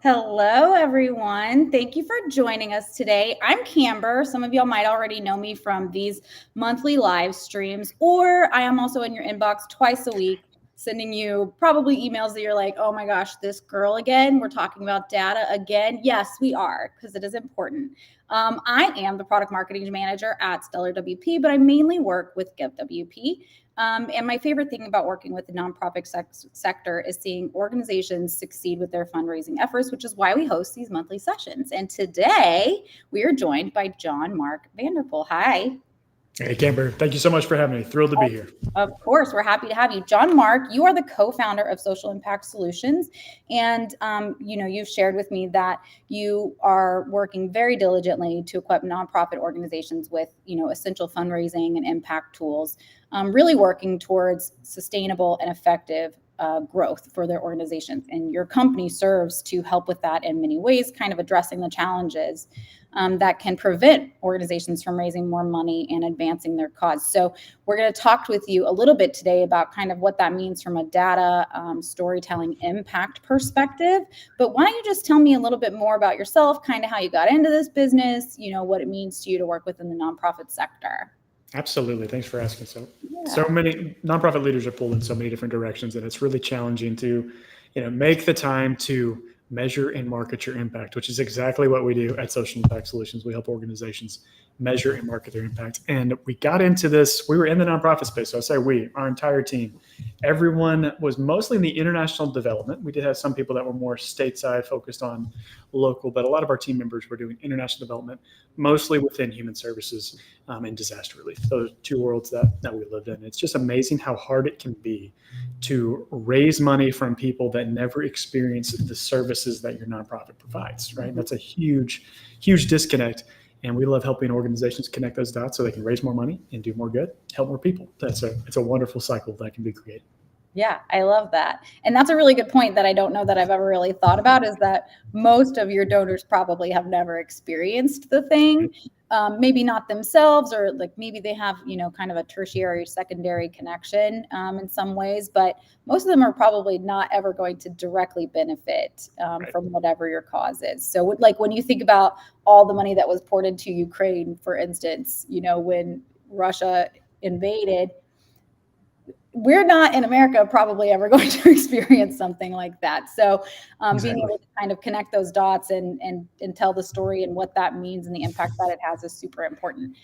Hello, everyone. Thank you for joining us today. I'm Camber. Some of y'all might already know me from these monthly live streams, or I am also in your inbox twice a week, sending you probably emails that you're like, oh my gosh, this girl again. We're talking about data again. Yes, we are, because it is important. I am the product marketing manager at Stellar WP, but I mainly work with Give WP. And my favorite thing about working with the nonprofit sector is seeing organizations succeed with their fundraising efforts, which is why we host these monthly sessions. And today we are joined by Mark Vanderpool. Hi. Hey, Camber, thank you so much for having me. Thrilled to be here. Of course, we're happy to have you. Mark, you are the co-founder of Social Impact Solutions. And, you've shared with me that you are working very diligently to equip nonprofit organizations with, essential fundraising and impact tools, really working towards sustainable and effective growth for their organizations. And your company serves to help with that in many ways, kind of addressing the challenges that can prevent organizations from raising more money and advancing their cause. So we're going to talk with you a little bit today about kind of what that means from a data storytelling impact perspective. But why don't you just tell me a little bit more about yourself, kind of how you got into this business, what it means to you to work within the nonprofit sector? Absolutely. Thanks for asking. So many nonprofit leaders are pulled in so many different directions, and it's really challenging to, make the time to measure and market your impact, which is exactly what we do at Social Impact Solutions. We help organizations measure and market their impact. And we got into this, we were in the nonprofit space. So I say we, our entire team, everyone was mostly in the international development. We did have some people that were more stateside focused on local, but a lot of our team members were doing international development, mostly within human services and disaster relief. Those two worlds that we lived in. It's just amazing how hard it can be to raise money from people that never experience the services that your nonprofit provides, right? That's a huge, huge disconnect. And we love helping organizations connect those dots so they can raise more money and do more good, help more people. It's a wonderful cycle that can be created. Yeah, I love that. And that's a really good point that I don't know that I've ever really thought about, is that most of your donors probably have never experienced the thing. Maybe not themselves, or like maybe they have, kind of a tertiary, secondary connection in some ways, but most of them are probably not ever going to directly benefit from whatever your cause is. So like when you think about all the money that was poured into Ukraine, for instance, when Russia invaded, we're not in America probably ever going to experience something like that. So exactly. Being able to kind of connect those dots and tell the story and what that means and the impact that it has is super important.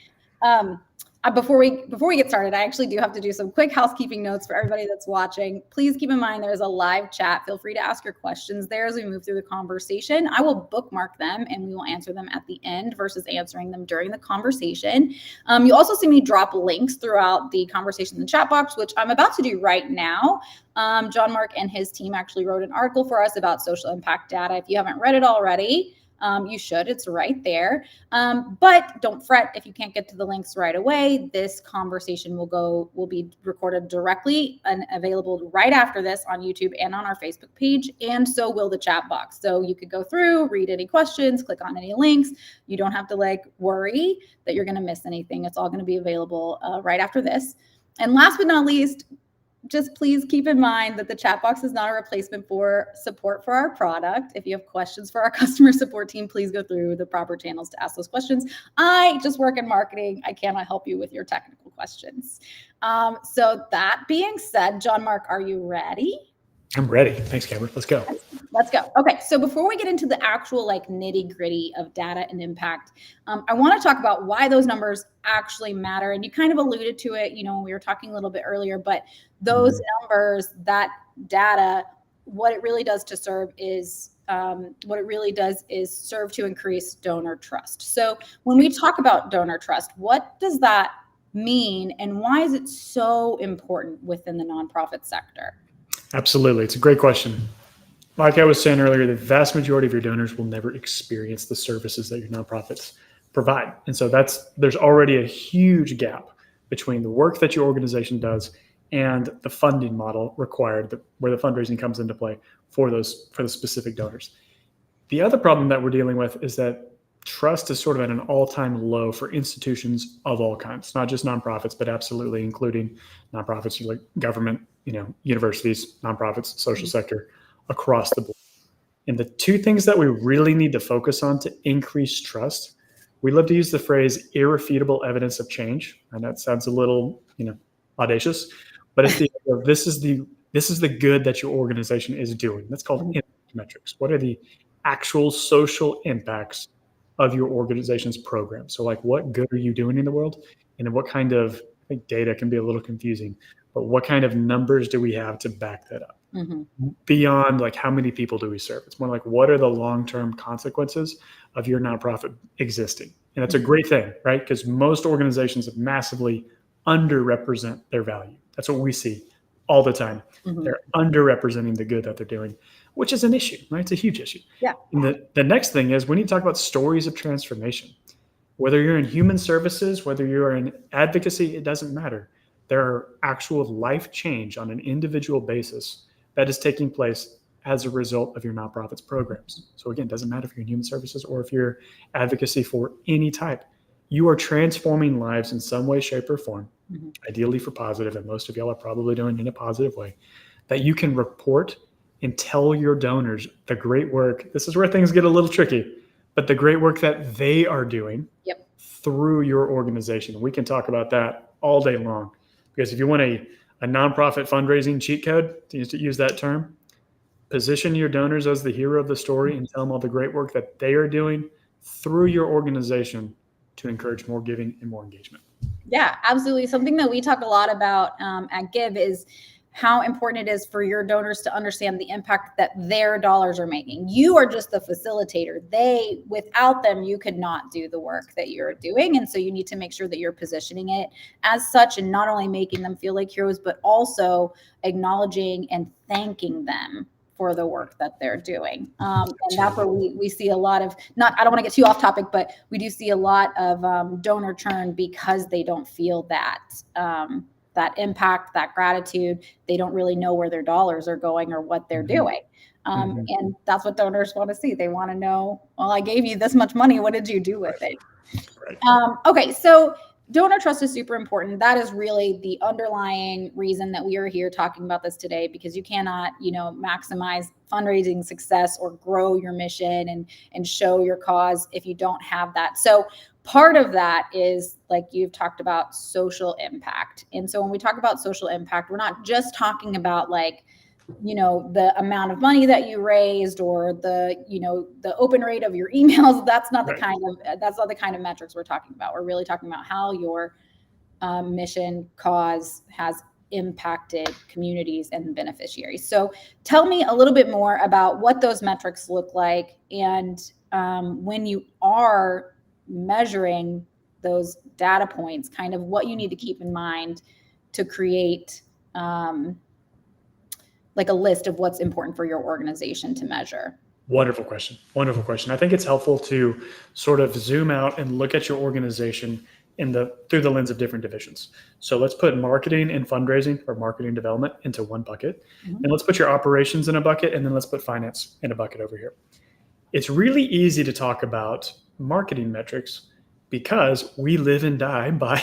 Before we get started, I actually do have to do some quick housekeeping notes for everybody that's watching. Please keep in mind there's a live chat. Feel free to ask your questions there as we move through the conversation. I will bookmark them and we will answer them at the end versus answering them during the conversation. You also see me drop links throughout the conversation in the chat box, which I'm about to do right now. Mark and his team actually wrote an article for us about social impact data. If you haven't read it already, you should. It's right there. But don't fret if you can't get to the links right away. This conversation will be recorded directly and available right after this on YouTube and on our Facebook page. And so will the chat box. So you could go through, read any questions, click on any links. You don't have to worry that you're going to miss anything. It's all going to be available right after this. And last but not least, just please keep in mind that the chat box is not a replacement for support for our product. If you have questions for our customer support team, please go through the proper channels to ask those questions. I just work in marketing. I cannot help you with your technical questions. So that being said, Mark, are you ready? I'm ready. Thanks, Cameron. Let's go. Let's go. Okay. So before we get into the actual nitty gritty of data and impact, I want to talk about why those numbers actually matter. And you kind of alluded to it, when we were talking a little bit earlier, but those numbers, that data, what it really does is serve to increase donor trust. So when we talk about donor trust, what does that mean? And why is it so important within the nonprofit sector? Absolutely. It's a great question. Like I was saying earlier, the vast majority of your donors will never experience the services that your nonprofits provide. And so there's already a huge gap between the work that your organization does and the funding model required, where the fundraising comes into play for the specific donors. The other problem that we're dealing with is that trust is sort of at an all-time low for institutions of all kinds, not just nonprofits, but absolutely including nonprofits like government, universities, nonprofits, social sector, across the board. And the two things that we really need to focus on to increase trust, we love to use the phrase irrefutable evidence of change. And that sounds a little, audacious, but it's this is the good that your organization is doing. That's called impact metrics. What are the actual social impacts of your organization's program? So like, what good are you doing in the world? And then what kind of, I think data can be a little confusing, but what kind of numbers do we have to back that up? Beyond like how many people do we serve? It's more like, what are the long-term consequences of your nonprofit existing? And that's a great thing, right? Because most organizations massively underrepresent their value. That's what we see all the time. They're underrepresenting the good that they're doing, which is an issue, right? It's a huge issue. Yeah. And the next thing is we need to talk about stories of transformation. Whether you're in human services, whether you're in advocacy, it doesn't matter. There are actual life change on an individual basis that is taking place as a result of your nonprofit's programs. So again, it doesn't matter if you're in human services or if you're advocacy for any type. You are transforming lives in some way, shape, or form, ideally for positive, and most of y'all are probably doing it in a positive way, that you can report and tell your donors the great work. This is where things get a little tricky, but the great work that they are doing through your organization. We can talk about that all day long, because if you want a nonprofit fundraising cheat code, to use that term, position your donors as the hero of the story and tell them all the great work that they are doing through your organization to encourage more giving and more engagement. Yeah, absolutely. Something that we talk a lot about at Give is how important it is for your donors to understand the impact that their dollars are making. You are just the facilitator. Without them, you could not do the work that you're doing. And so you need to make sure that you're positioning it as such, and not only making them feel like heroes, but also acknowledging and thanking them for the work that they're doing. And that's where we see a lot of, I don't want to get too off topic, but we do see a lot of donor churn because they don't feel that impact, that gratitude. They don't really know where their dollars are going or what they're doing. And that's what donors want to see. They want to know, well, I gave you this much money. What did you do with it? Right. Okay. So donor trust is super important. That is really the underlying reason that we are here talking about this today, because you cannot, maximize fundraising success or grow your mission and show your cause if you don't have that. So part of that is, like you've talked about, social impact. And so when we talk about social impact, we're not just talking about the amount of money that you raised or the open rate of your emails. That's not the kind of metrics we're talking about. We're really talking about how your mission cause has impacted communities and beneficiaries. So tell me a little bit more about what those metrics look like, and when you are measuring those data points, kind of what you need to keep in mind to create like a list of what's important for your organization to measure. Wonderful question. I think it's helpful to sort of zoom out and look at your organization through the lens of different divisions. So let's put marketing and fundraising, or marketing development, into one bucket. And let's put your operations in a bucket, and then let's put finance in a bucket over here. It's really easy to talk about marketing metrics because we live and die by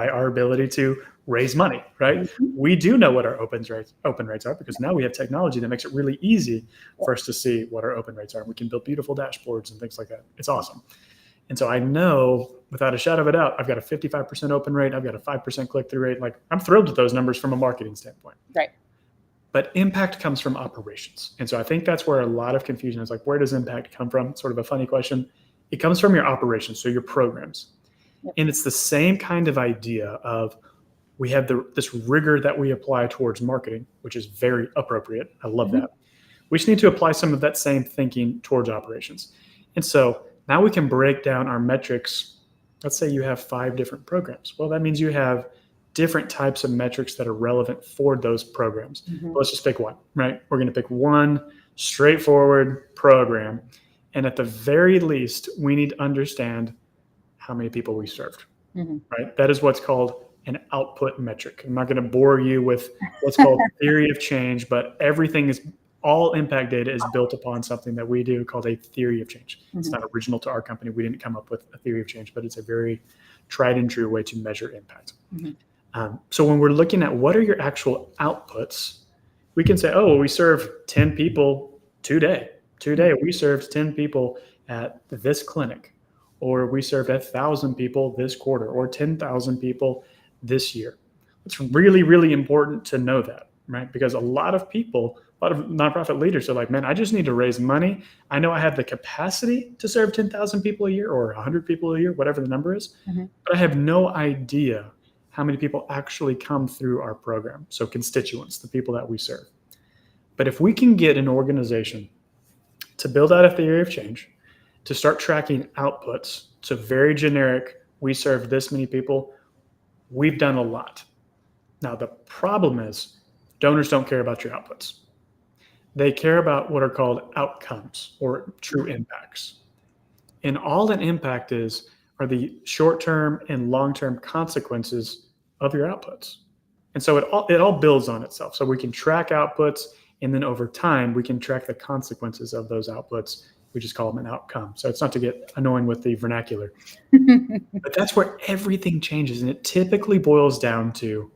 our ability to raise money, right? We do know what our open rates are, because now we have technology that makes it really easy for us to see what our open rates are. We can build beautiful dashboards and things like that. It's awesome. And so I know without a shadow of a doubt, I've got a 55% open rate. I've got a 5% click-through rate. Like, I'm thrilled with those numbers from a marketing standpoint. Right. But impact comes from operations. And so I think that's where a lot of confusion is. Like, where does impact come from? It's sort of a funny question. It comes from your operations, so your programs. And it's the same kind of idea of, we have this rigor that we apply towards marketing, which is very appropriate. I love that. We just need to apply some of that same thinking towards operations. And so now we can break down our metrics. Let's say you have 5 different programs. Well, that means you have different types of metrics that are relevant for those programs. Let's just pick one, right? We're going to pick one straightforward program. And at the very least, we need to understand how many people we served, right? That is what's called an output metric. I'm not going to bore you with what's called theory of change, but all impact data is built upon something that we do called a theory of change. It's not original to our company. We didn't come up with a theory of change, but it's a very tried and true way to measure impact. So when we're looking at what are your actual outputs, we can say, oh, we serve 10 people today. Today, we served 10 people at this clinic, or we served 1,000 people this quarter, or 10,000 people this year. It's really, really important to know that, right? Because a lot of nonprofit leaders are like, man, I just need to raise money. I know I have the capacity to serve 10,000 people a year or 100 people a year, whatever the number is, but I have no idea how many people actually come through our program. So constituents, the people that we serve. But if we can get an organization to build out a theory of change, to start tracking outputs, so very generic, we serve this many people, we've done a lot. Now, the problem is donors don't care about your outputs. They care about what are called outcomes or true impacts. And all an impact are the short-term and long-term consequences of your outputs. And so it all builds on itself. So we can track outputs, and then over time, we can track the consequences of those outputs. We just call them an outcome. So it's not to get annoying with the vernacular. But that's where everything changes. And it typically boils down to,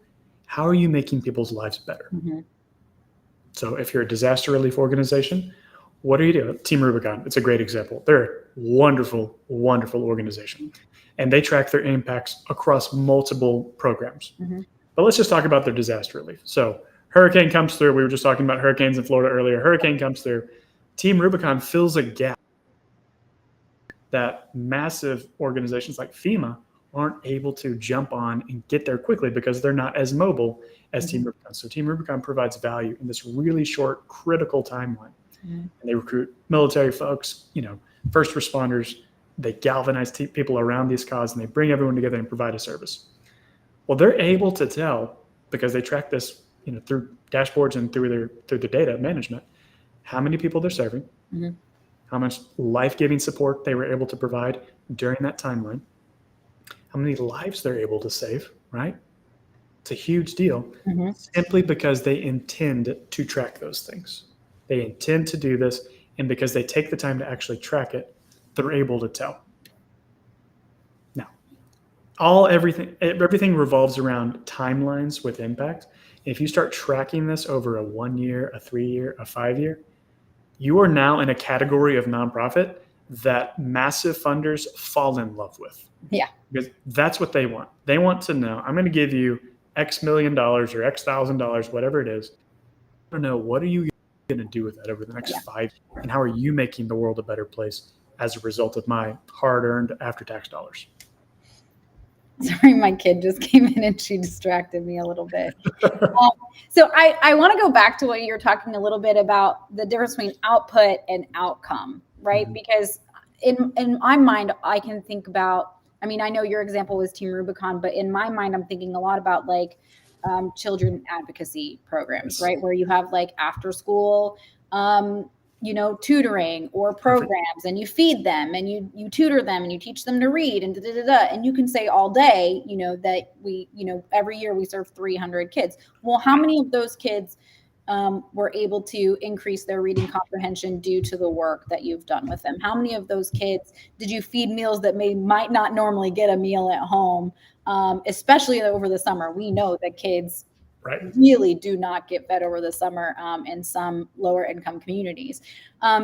how are you making people's lives better? So if you're a disaster relief organization, what do you do? Team Rubicon, it's a great example. They're a wonderful, wonderful organization. And they track their impacts across multiple programs. But let's just talk about their disaster relief. So hurricane comes through. We were just talking about hurricanes in Florida earlier. Hurricane comes through. Team Rubicon fills a gap that massive organizations like FEMA aren't able to jump on and get there quickly because they're not as mobile as Team Rubicon. So Team Rubicon provides value in this really short, critical timeline. And they recruit military folks, first responders. They galvanize people around this cause, and they bring everyone together and provide a service. Well, they're able to tell, because they track this, through dashboards and through the data management, how many people they're serving, how much life-giving support they were able to provide during that timeline, how many lives they're able to save, right? It's a huge deal, simply because they intend to track those things. They intend to do this, and because they take the time to actually track it, they're able to tell. Now, everything revolves around timelines with impact. If you start tracking this over a 1 year, a 3 year, a 5 year, you are now in a category of nonprofit that massive funders fall in love with. Yeah. Because that's what they want. They want to know, I'm going to give you X million dollars or X $1,000, whatever it is. I don't know, what are you going to do with that over the next 5 years? And how are you making the world a better place as a result of my hard-earned after-tax dollars? Sorry, my kid just came in and she distracted me a little bit. So I want to go back to what you were talking a little bit about, the difference between output and outcome, right? Because in my mind, I can think about, I know your example was Team Rubicon, but in my mind, I'm thinking a lot about children advocacy programs, right? Where you have after school, tutoring or programs, and you feed them and you tutor them and you teach them to read and and you can say all day, that we, every year we serve 300 kids. Well, how many of those kids were able to increase their reading comprehension due to the work that you've done with them? How many of those kids did you feed meals that might not normally get a meal at home? Especially over the summer, we know that kids really do not get fed over the summer in some lower income communities.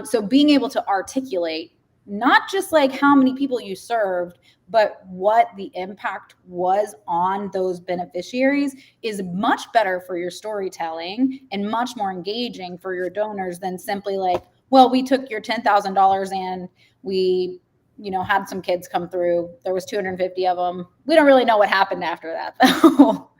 So being able to articulate not just how many people you served, but what the impact was on those beneficiaries is much better for your storytelling and much more engaging for your donors than simply well, we took your $10,000 and we had some kids come through. There was 250 of them. We don't really know what happened after that, though.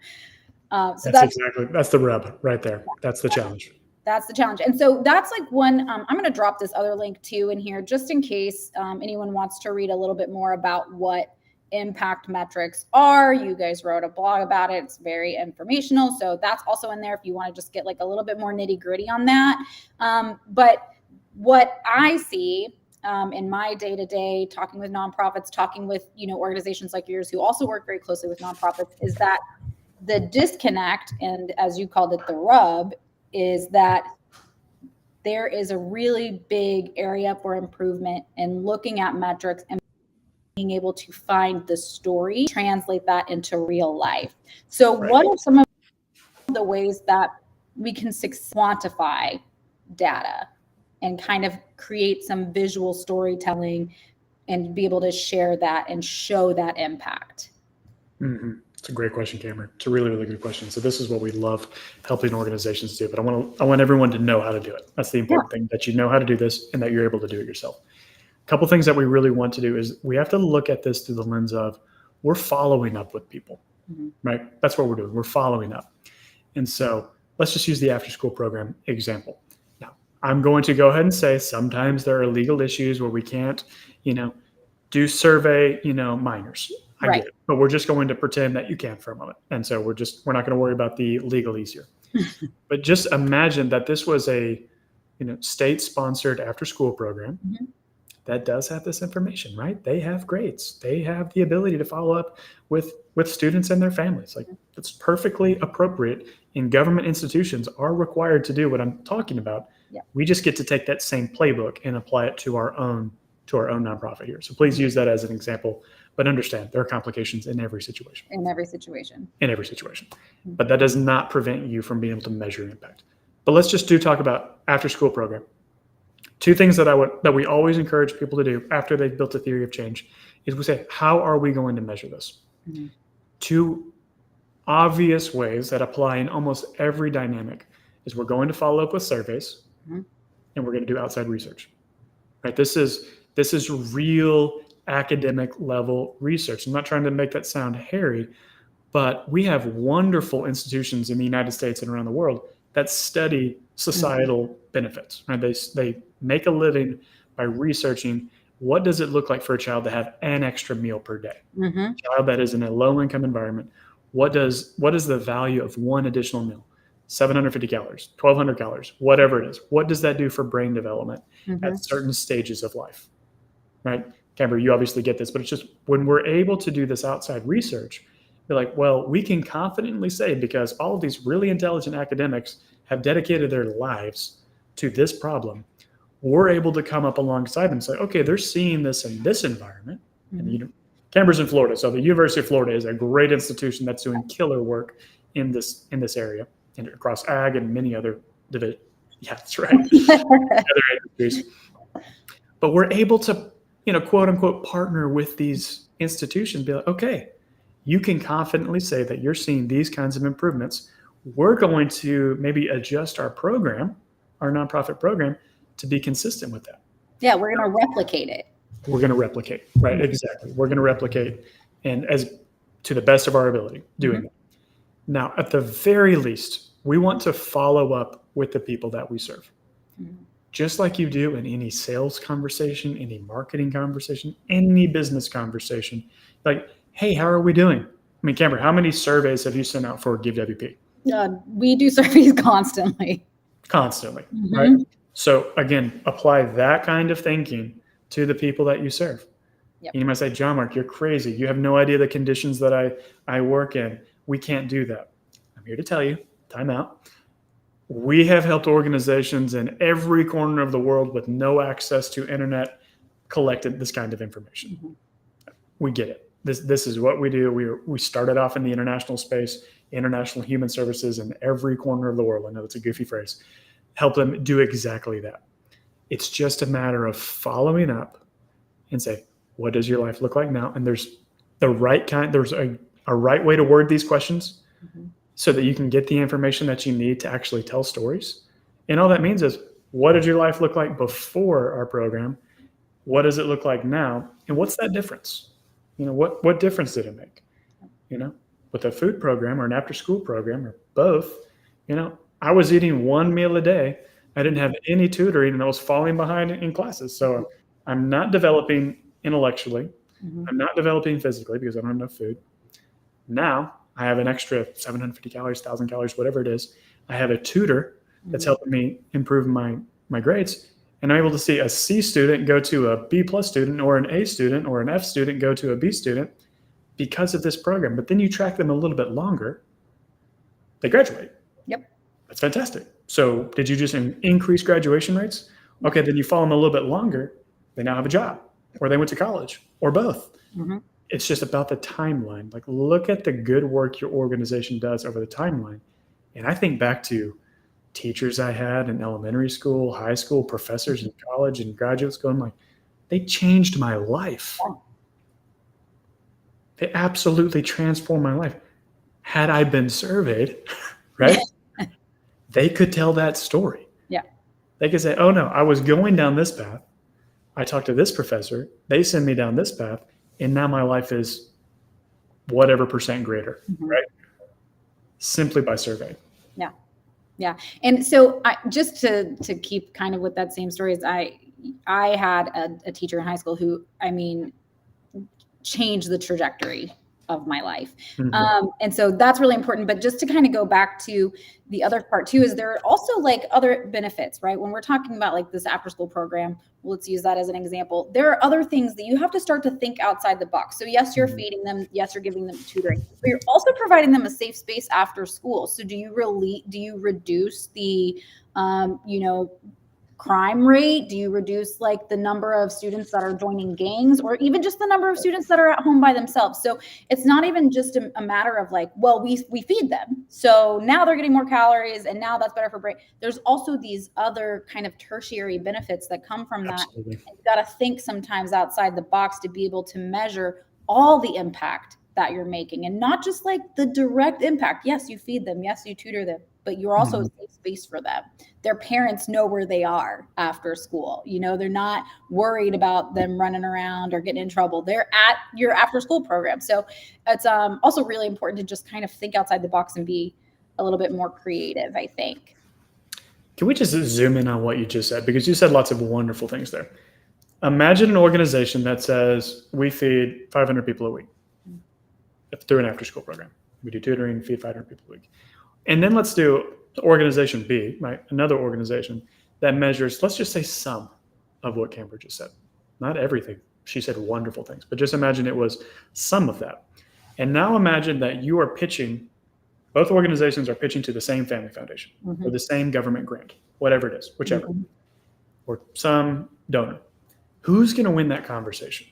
So that's the rub right there. That's the challenge. That's the challenge. And so that's one, I'm going to drop this other link too in here, just in case anyone wants to read a little bit more about what impact metrics are. You guys wrote a blog about it. It's very informational. So that's also in there if you want to just get a little bit more nitty gritty on that. But what I see in my day-to-day, talking with nonprofits, talking with, organizations like yours who also work very closely with nonprofits, is that the disconnect, and as you called it, the rub, is that there is a really big area for improvement in looking at metrics and being able to find the story, translate that into real life. So what are some of the ways that we can quantify data and kind of create some visual storytelling and be able to share that and show that impact? Mm-hmm. It's a great question, Cameron. It's a really, really good question. So this is what we love helping organizations do, but I want everyone to know how to do it. That's the important thing, that you know how to do this and that you're able to do it yourself. A couple things that we really want to do is we have to look at this through the lens of we're following up with people, right? That's what we're doing. We're following up. And so let's just use the after school program example. Now, I'm going to go ahead and say sometimes there are legal issues where we can't, do survey, minors. I get it, but we're just going to pretend that you can for a moment. And so we're not going to worry about the legalese here. But just imagine that this was a, state-sponsored after-school program that does have this information, right? They have grades. They have the ability to follow up with students and their families. Like, it's perfectly appropriate, and government institutions are required to do what I'm talking about. We just get to take that same playbook and apply it to our own nonprofit here. So please use that as an example, but understand there are complications in every situation. But that does not prevent you from being able to measure impact. But let's just talk about after school program. Two things that we always encourage people to do after they've built a theory of change is we say, how are we going to measure this? Two obvious ways that apply in almost every dynamic is we're going to follow up with surveys and we're going to do outside research. Right? This is real academic level research. I'm not trying to make that sound hairy, but we have wonderful institutions in the United States and around the world that study societal benefits. Right? They make a living by researching what does it look like for a child to have an extra meal per day. A child that is in a low income environment, what is the value of one additional meal? 750 calories, 1,200 calories, whatever it is. What does that do for brain development at certain stages of life? Right? Camber, you obviously get this, but it's just when we're able to do this outside research, you're like, well, we can confidently say, because all of these really intelligent academics have dedicated their lives to this problem, we're able to come up alongside them and say, okay, they're seeing this in this environment. And Camber's in Florida, so the University of Florida is a great institution that's doing killer work in this area and across ag and many other divisions. Yeah, that's right. Other industries. But we're able to, quote unquote, partner with these institutions, be like, okay, you can confidently say that you're seeing these kinds of improvements. We're going to maybe adjust our program, our nonprofit program, to be consistent with that. Yeah, we're going to replicate it. We're going to replicate, right? Exactly. We're going to replicate, and as to the best of our ability, doing that. Now, at the very least, we want to follow up with the people that we serve. Just like you do in any sales conversation, any marketing conversation, any business conversation. Like, hey, how are we doing? I mean, Camber, how many surveys have you sent out for GiveWP? We do surveys constantly. Right? So again, apply that kind of thinking to the people that you serve. You might say, John Mark, you're crazy. You have no idea the conditions that I work in. We can't do that. I'm here to tell you, time out. We have helped organizations in every corner of the world with no access to internet collected this kind of information. We get it. This is what we do. We started off in the international space, international human services in every corner of the world. I know it's a goofy phrase. Help them do exactly that. It's just a matter of following up and say, what does your life look like now? And there's a right way to word these questions so that you can get the information that you need to actually tell stories. And all that means is, what did your life look like before our program? What does it look like now? And what's that difference? What difference did it make? With a food program or an after school program or both, I was eating one meal a day. I didn't have any tutoring and I was falling behind in classes. So I'm not developing intellectually. I'm not developing physically because I don't have enough food. Now I have an extra 750 calories, 1,000 calories, whatever it is. I have a tutor that's helping me improve my grades. And I'm able to see a C student go to a B plus student, or an A student or an F student go to a B student because of this program. But then you track them a little bit longer, they graduate. That's fantastic. So did you just increase graduation rates? Okay, then you follow them a little bit longer. They now have a job, or they went to college, or both. It's just about the timeline. Like, look at the good work your organization does over the timeline. And I think back to teachers I had in elementary school, high school, professors in college and graduate school, I'm like, they changed my life. They absolutely transformed my life. Had I been surveyed, right? They could tell that story. Yeah. They could say, oh no, I was going down this path. I talked to this professor. They send me down this path. And now my life is whatever percent greater, right? Simply by survey. Yeah. Yeah. And so just to keep kind of with that same story, is I had a teacher in high school who, I mean, changed the trajectory of my life. And so that's really important. But just to kind of go back to the other part too, is there are also like other benefits, right? When we're talking about like this after school program, let's use that as an example. There are other things that you have to start to think outside the box. So yes, you're feeding them. Yes, you're giving them tutoring, but you're also providing them a safe space after school. So do you reduce the, crime rate? Do you reduce like the number of students that are joining gangs, or even just the number of students that are at home by themselves? So it's not even just a matter of like, well, we feed them, so now they're getting more calories and now that's better for brain. There's also these other kind of tertiary benefits that come from that. And you got to think sometimes outside the box to be able to measure all the impact that you're making, and not just like the direct impact. Yes, you feed them. Yes, you tutor them, but you're also a safe space for them. Their parents know where they are after school. They're not worried about them running around or getting in trouble. They're at your after school program. So it's also really important to just kind of think outside the box and be a little bit more creative, I think. Can we just zoom in on what you just said? Because you said lots of wonderful things there. Imagine an organization that says we feed 500 people a week through an after school program. We do tutoring, feed 500 people a week. And then let's do organization B, right? Another organization that measures, let's just say some of what Camber just said. Not everything. She said wonderful things, but just imagine it was some of that. And now imagine that you are pitching, both organizations are pitching to the same family foundation or the same government grant, whatever it is, whichever, or some donor. Who's going to win that conversation?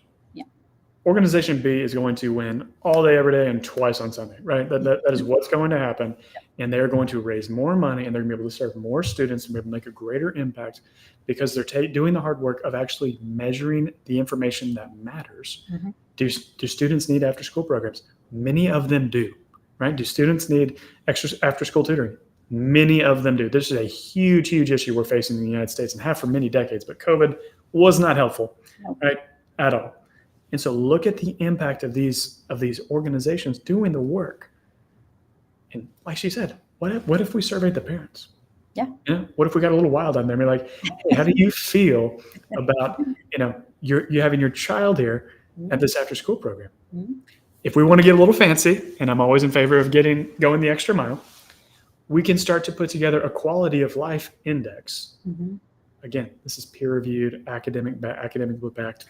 Organization B is going to win all day, every day, and twice on Sunday, right? That is what's going to happen. And they're going to raise more money, and they're going to be able to serve more students and be able to make a greater impact because they're doing the hard work of actually measuring the information that matters. Do students need after school programs? Many of them do, right? Do students need extra after school tutoring? Many of them do. This is a huge, huge issue we're facing in the United States and have for many decades, but COVID was not helpful, right? At all. And so look at the impact of these organizations doing the work. And like she said, what if we surveyed the parents? Yeah. What if we got a little wild on there and be like, hey, how do you feel about, you having your child here at this after school program? If we want to get a little fancy, and I'm always in favor of going the extra mile, we can start to put together a quality of life index. Again, this is peer-reviewed, academically backed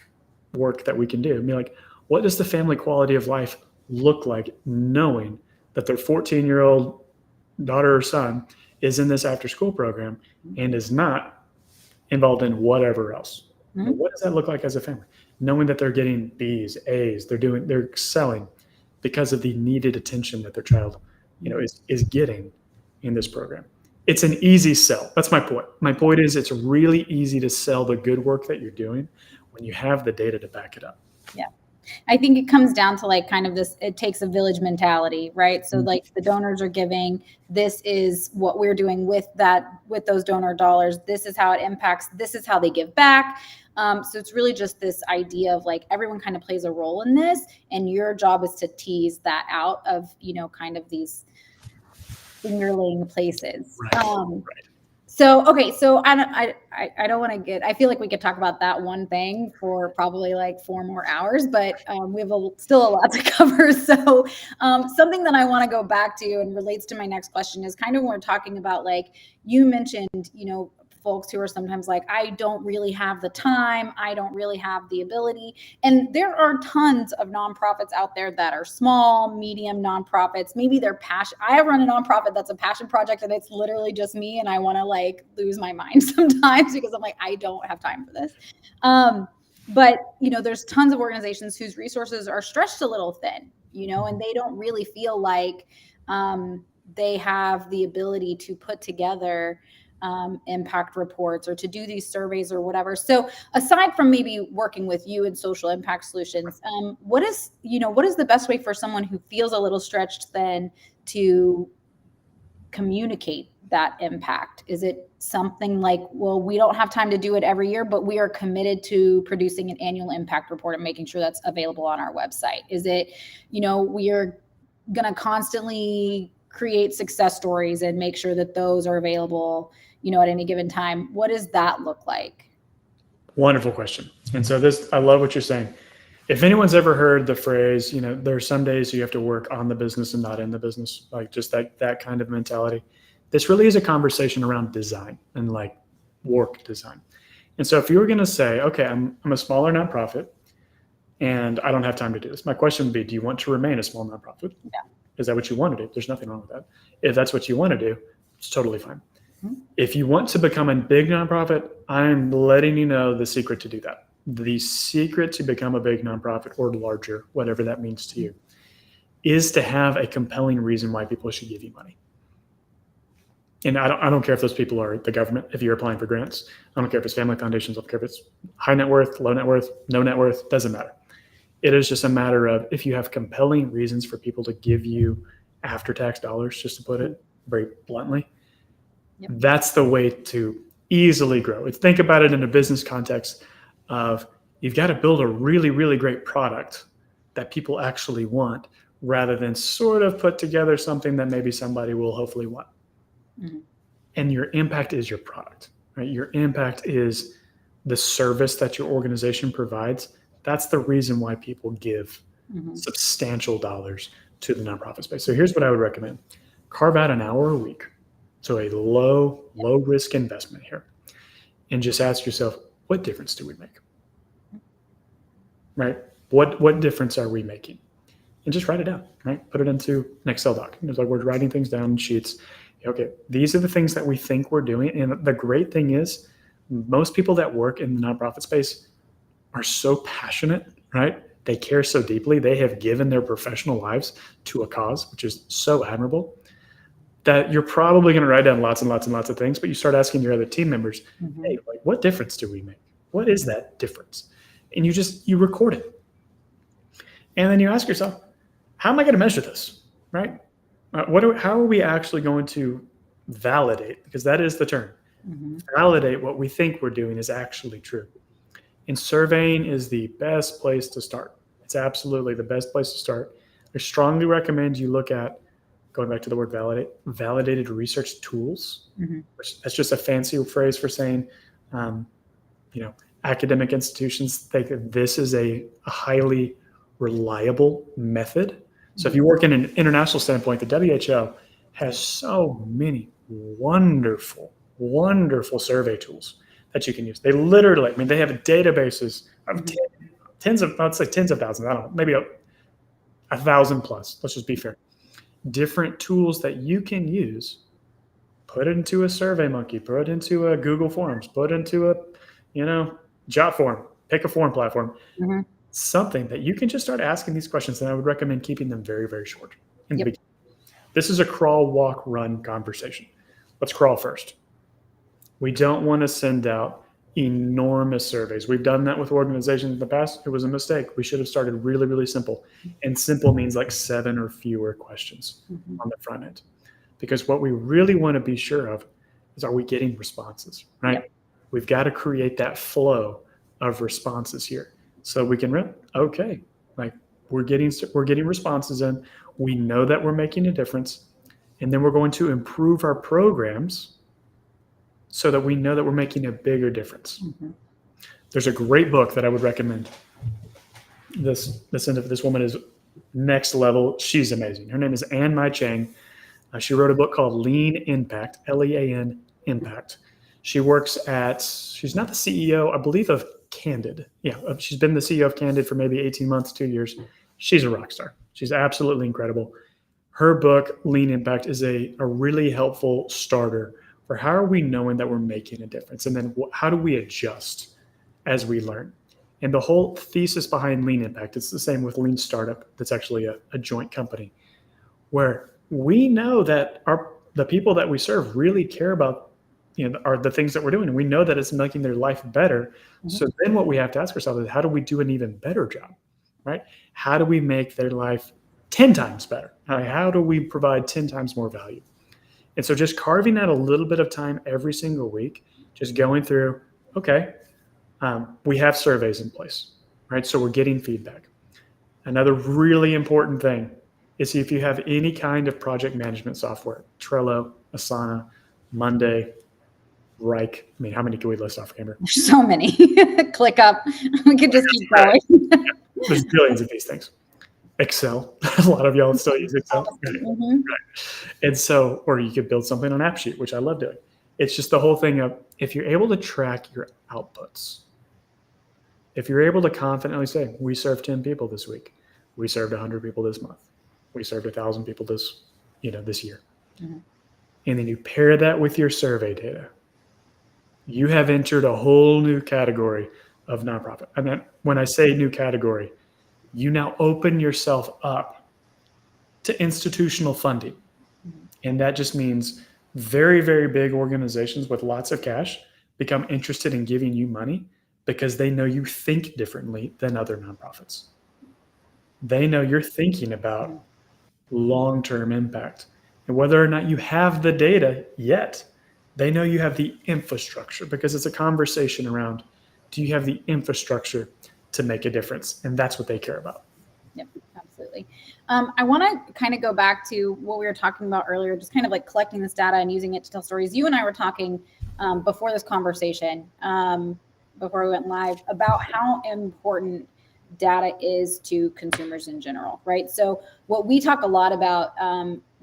work that we can do. I mean, like, what does the family quality of life look like knowing that their 14-year-old daughter or son is in this after school program and is not involved in whatever else? What does that look like as a family? Knowing that they're getting B's, A's, they're excelling because of the needed attention that their child, is getting in this program. It's an easy sell. That's my point. My point is it's really easy to sell the good work that you're doing when you have the data to back it up. Yeah. I think it comes down to like kind of this, it takes a village mentality, right? So like the donors are giving, this is what we're doing with those donor dollars. This is how it impacts. This is how they give back. So it's really just this idea of like everyone kind of plays a role in this, and your job is to tease that out of, kind of these fingerling places. Right. So, okay. So I don't want to I feel like we could talk about that one thing for probably like 4 more hours, but we have still a lot to cover. So something that I want to go back to and relates to my next question is kind of when we're talking about, like you mentioned, folks who are sometimes like, I don't really have the time. I don't really have the ability. And there are tons of nonprofits out there that are small, medium nonprofits. Maybe they're passion. I run a nonprofit that's a passion project, and it's literally just me. And I want to like lose my mind sometimes because I'm like, I don't have time for this. But, there's tons of organizations whose resources are stretched a little thin, and they don't really feel like, they have the ability to put together impact reports or to do these surveys or whatever. So aside from maybe working with you in social impact solutions, what is the best way for someone who feels a little stretched then to communicate that impact? Is it something like, well, we don't have time to do it every year, but we are committed to producing an annual impact report and making sure that's available on our website? Is it, we are going to constantly create success stories and make sure that those are available, at any given time? What does that look like? Wonderful question. And so I love what you're saying. If anyone's ever heard the phrase, there are some days you have to work on the business and not in the business, like just that kind of mentality. This really is a conversation around design and like work design. And so if you were going to say, okay, I'm a smaller nonprofit and I don't have time to do this, my question would be, do you want to remain a small nonprofit? Yeah. Is that what you want to do? There's nothing wrong with that. If that's what you want to do, it's totally fine. Mm-hmm. If you want to become a big nonprofit, I'm letting you know the secret to do that. The secret to become a big nonprofit or larger, whatever that means to you, is to have a compelling reason why people should give you money. And I don't care if those people are the government, if you're applying for grants. I don't care if it's family foundations. I don't care if it's high net worth, low net worth, no net worth, doesn't matter. It is just a matter of if you have compelling reasons for people to give you after-tax dollars, just to put it very bluntly, yep. That's the way to easily grow. Think about it in a business context of you've got to build a really, really great product that people actually want rather than sort of put together something that maybe somebody will hopefully want. Mm-hmm. And your impact is your product, right? Your impact is the service that your organization provides. That's the reason why people give substantial dollars to the nonprofit space. So here's what I would recommend. Carve out an hour a week. So a low risk investment here. And just ask yourself, what difference do we make? Right? What difference are we making? And just write it down, right? Put it into an Excel doc. It's like we're writing things down in sheets. Okay, these are the things that we think we're doing. And the great thing is most people that work in the nonprofit space are so passionate, right? They care so deeply. They have given their professional lives to a cause, which is so admirable, that you're probably going to write down lots and lots and lots of things, but you start asking your other team members, hey, like, what difference do we make? What is that difference? And you record it. And then you ask yourself, how am I going to measure this, right? How are we actually going to validate? Because that is the term. Validate what we think we're doing is actually true. And surveying is the best place to start. It's absolutely the best place to start. I strongly recommend you look at, going back to the word validate, validated research tools. Which that's just a fancy phrase for saying, academic institutions think that this is a highly reliable method. So if you work in an international standpoint, the WHO has so many wonderful survey tools that you can use. They literally, they have databases of tens of thousands, I don't know, maybe 1,000 plus, let's just be fair. Different tools that you can use, put it into a SurveyMonkey, put it into a Google Forms, put it into a, Jotform, pick a form platform, something that you can just start asking these questions. And I would recommend keeping them very, very short in the beginning. This is a crawl, walk, run conversation. Let's crawl first. We don't want to send out enormous surveys. We've done that with organizations in the past. It was a mistake. We should have started really, really simple. And simple means like 7 or fewer questions on the front end. Because what we really want to be sure of is, are we getting responses, right? We've got to create that flow of responses here. So we can we're getting responses in. We know that we're making a difference. And then we're going to improve our programs so that we know that we're making a bigger difference. There's a great book that I would recommend. This woman is next level. She's amazing. Her name is Ann Mai Chang. She wrote a book called Lean Impact, Lean Impact. She's not the CEO, I believe, of Candid. Yeah, she's been the CEO of Candid for maybe 18 months, 2 years. She's a rock star. She's absolutely incredible. Her book, Lean Impact, is a really helpful starter for how are we knowing that we're making a difference? And then how do we adjust as we learn? And the whole thesis behind Lean Impact, it's the same with Lean Startup. That's actually a joint company where we know that the people that we serve really care about, are the things that we're doing. And we know that it's making their life better. Mhm. So then what we have to ask ourselves is, how do we do an even better job, right? How do we make their life 10 times better? How do we provide 10 times more value? And so just carving out a little bit of time every single week, just going through, okay, we have surveys in place, right? So we're getting feedback. Another really important thing is if you have any kind of project management software, Trello, Asana, Monday, Reich. I mean, how many can we list off, Amber? There's so many. Click up. We could just keep going. There's billions of these things. Excel. A lot of y'all still use Excel. Mm-hmm. Right. And so, or you could build something on AppSheet, which I love doing. It's just the whole thing of, if you're able to track your outputs, if you're able to confidently say, we served 10 people this week, we served 100 people this month, we served 1,000 people this year. Mm-hmm. And then you pair that with your survey data, you have entered a whole new category of nonprofit. And then when I say new category, you now open yourself up to institutional funding. Mm-hmm. And that just means very, very big organizations with lots of cash become interested in giving you money because they know you think differently than other nonprofits. They know you're thinking about long-term impact. And whether or not you have the data yet, they know you have the infrastructure, because it's a conversation around, do you have the infrastructure to make a difference? And that's what they care about. Yep, absolutely. I want to kind of go back to what we were talking about earlier, just kind of like collecting this data and using it to tell stories. You and I were talking before this conversation, before we went live, about how important data is to consumers in general, right? So what we talk a lot about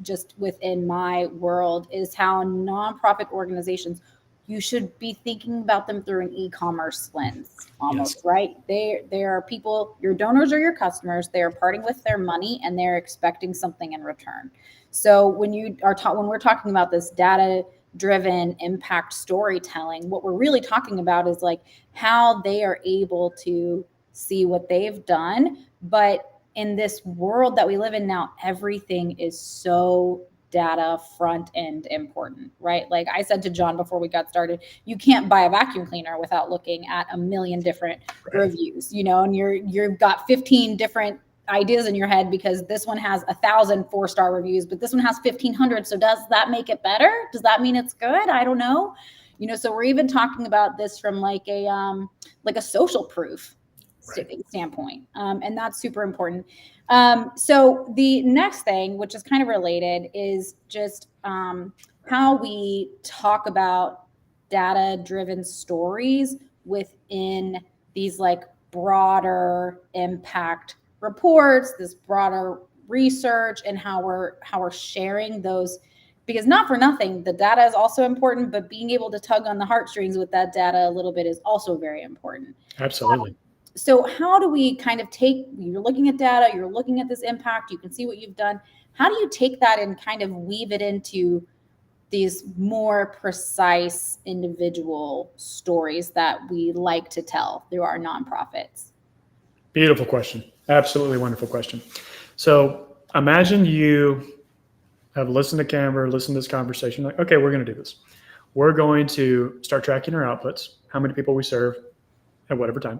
just within my world is how nonprofit organizations, you should be thinking about them through an e-commerce lens almost, yes. Right? They are people, your donors are your customers. They are parting with their money and they're expecting something in return. So when we're talking about this data-driven impact storytelling, what we're really talking about is like how they are able to see what they've done. But in this world that we live in now, everything is so data front end important, right? Like I said to John before we got started, you can't buy a vacuum cleaner without looking at a million different reviews, and you've got 15 different ideas in your head because this one has 1,000 4-star reviews, but this one has 1,500. So does that make it better? Does that mean it's good? I don't know. So we're even talking about this from like a social proof standpoint. And that's super important. So the next thing, which is kind of related, is just how we talk about data-driven stories within these like broader impact reports, this broader research, and how we're sharing those. Because not for nothing, the data is also important, but being able to tug on the heartstrings with that data a little bit is also very important. Absolutely. So how do we kind of you're looking at data, you're looking at this impact, you can see what you've done. How do you take that and kind of weave it into these more precise individual stories that we like to tell through our nonprofits? Beautiful question. Absolutely wonderful question. So imagine you have listened to Canva, listened to this conversation, like, okay, we're going to do this. We're going to start tracking our outputs, how many people we serve at whatever time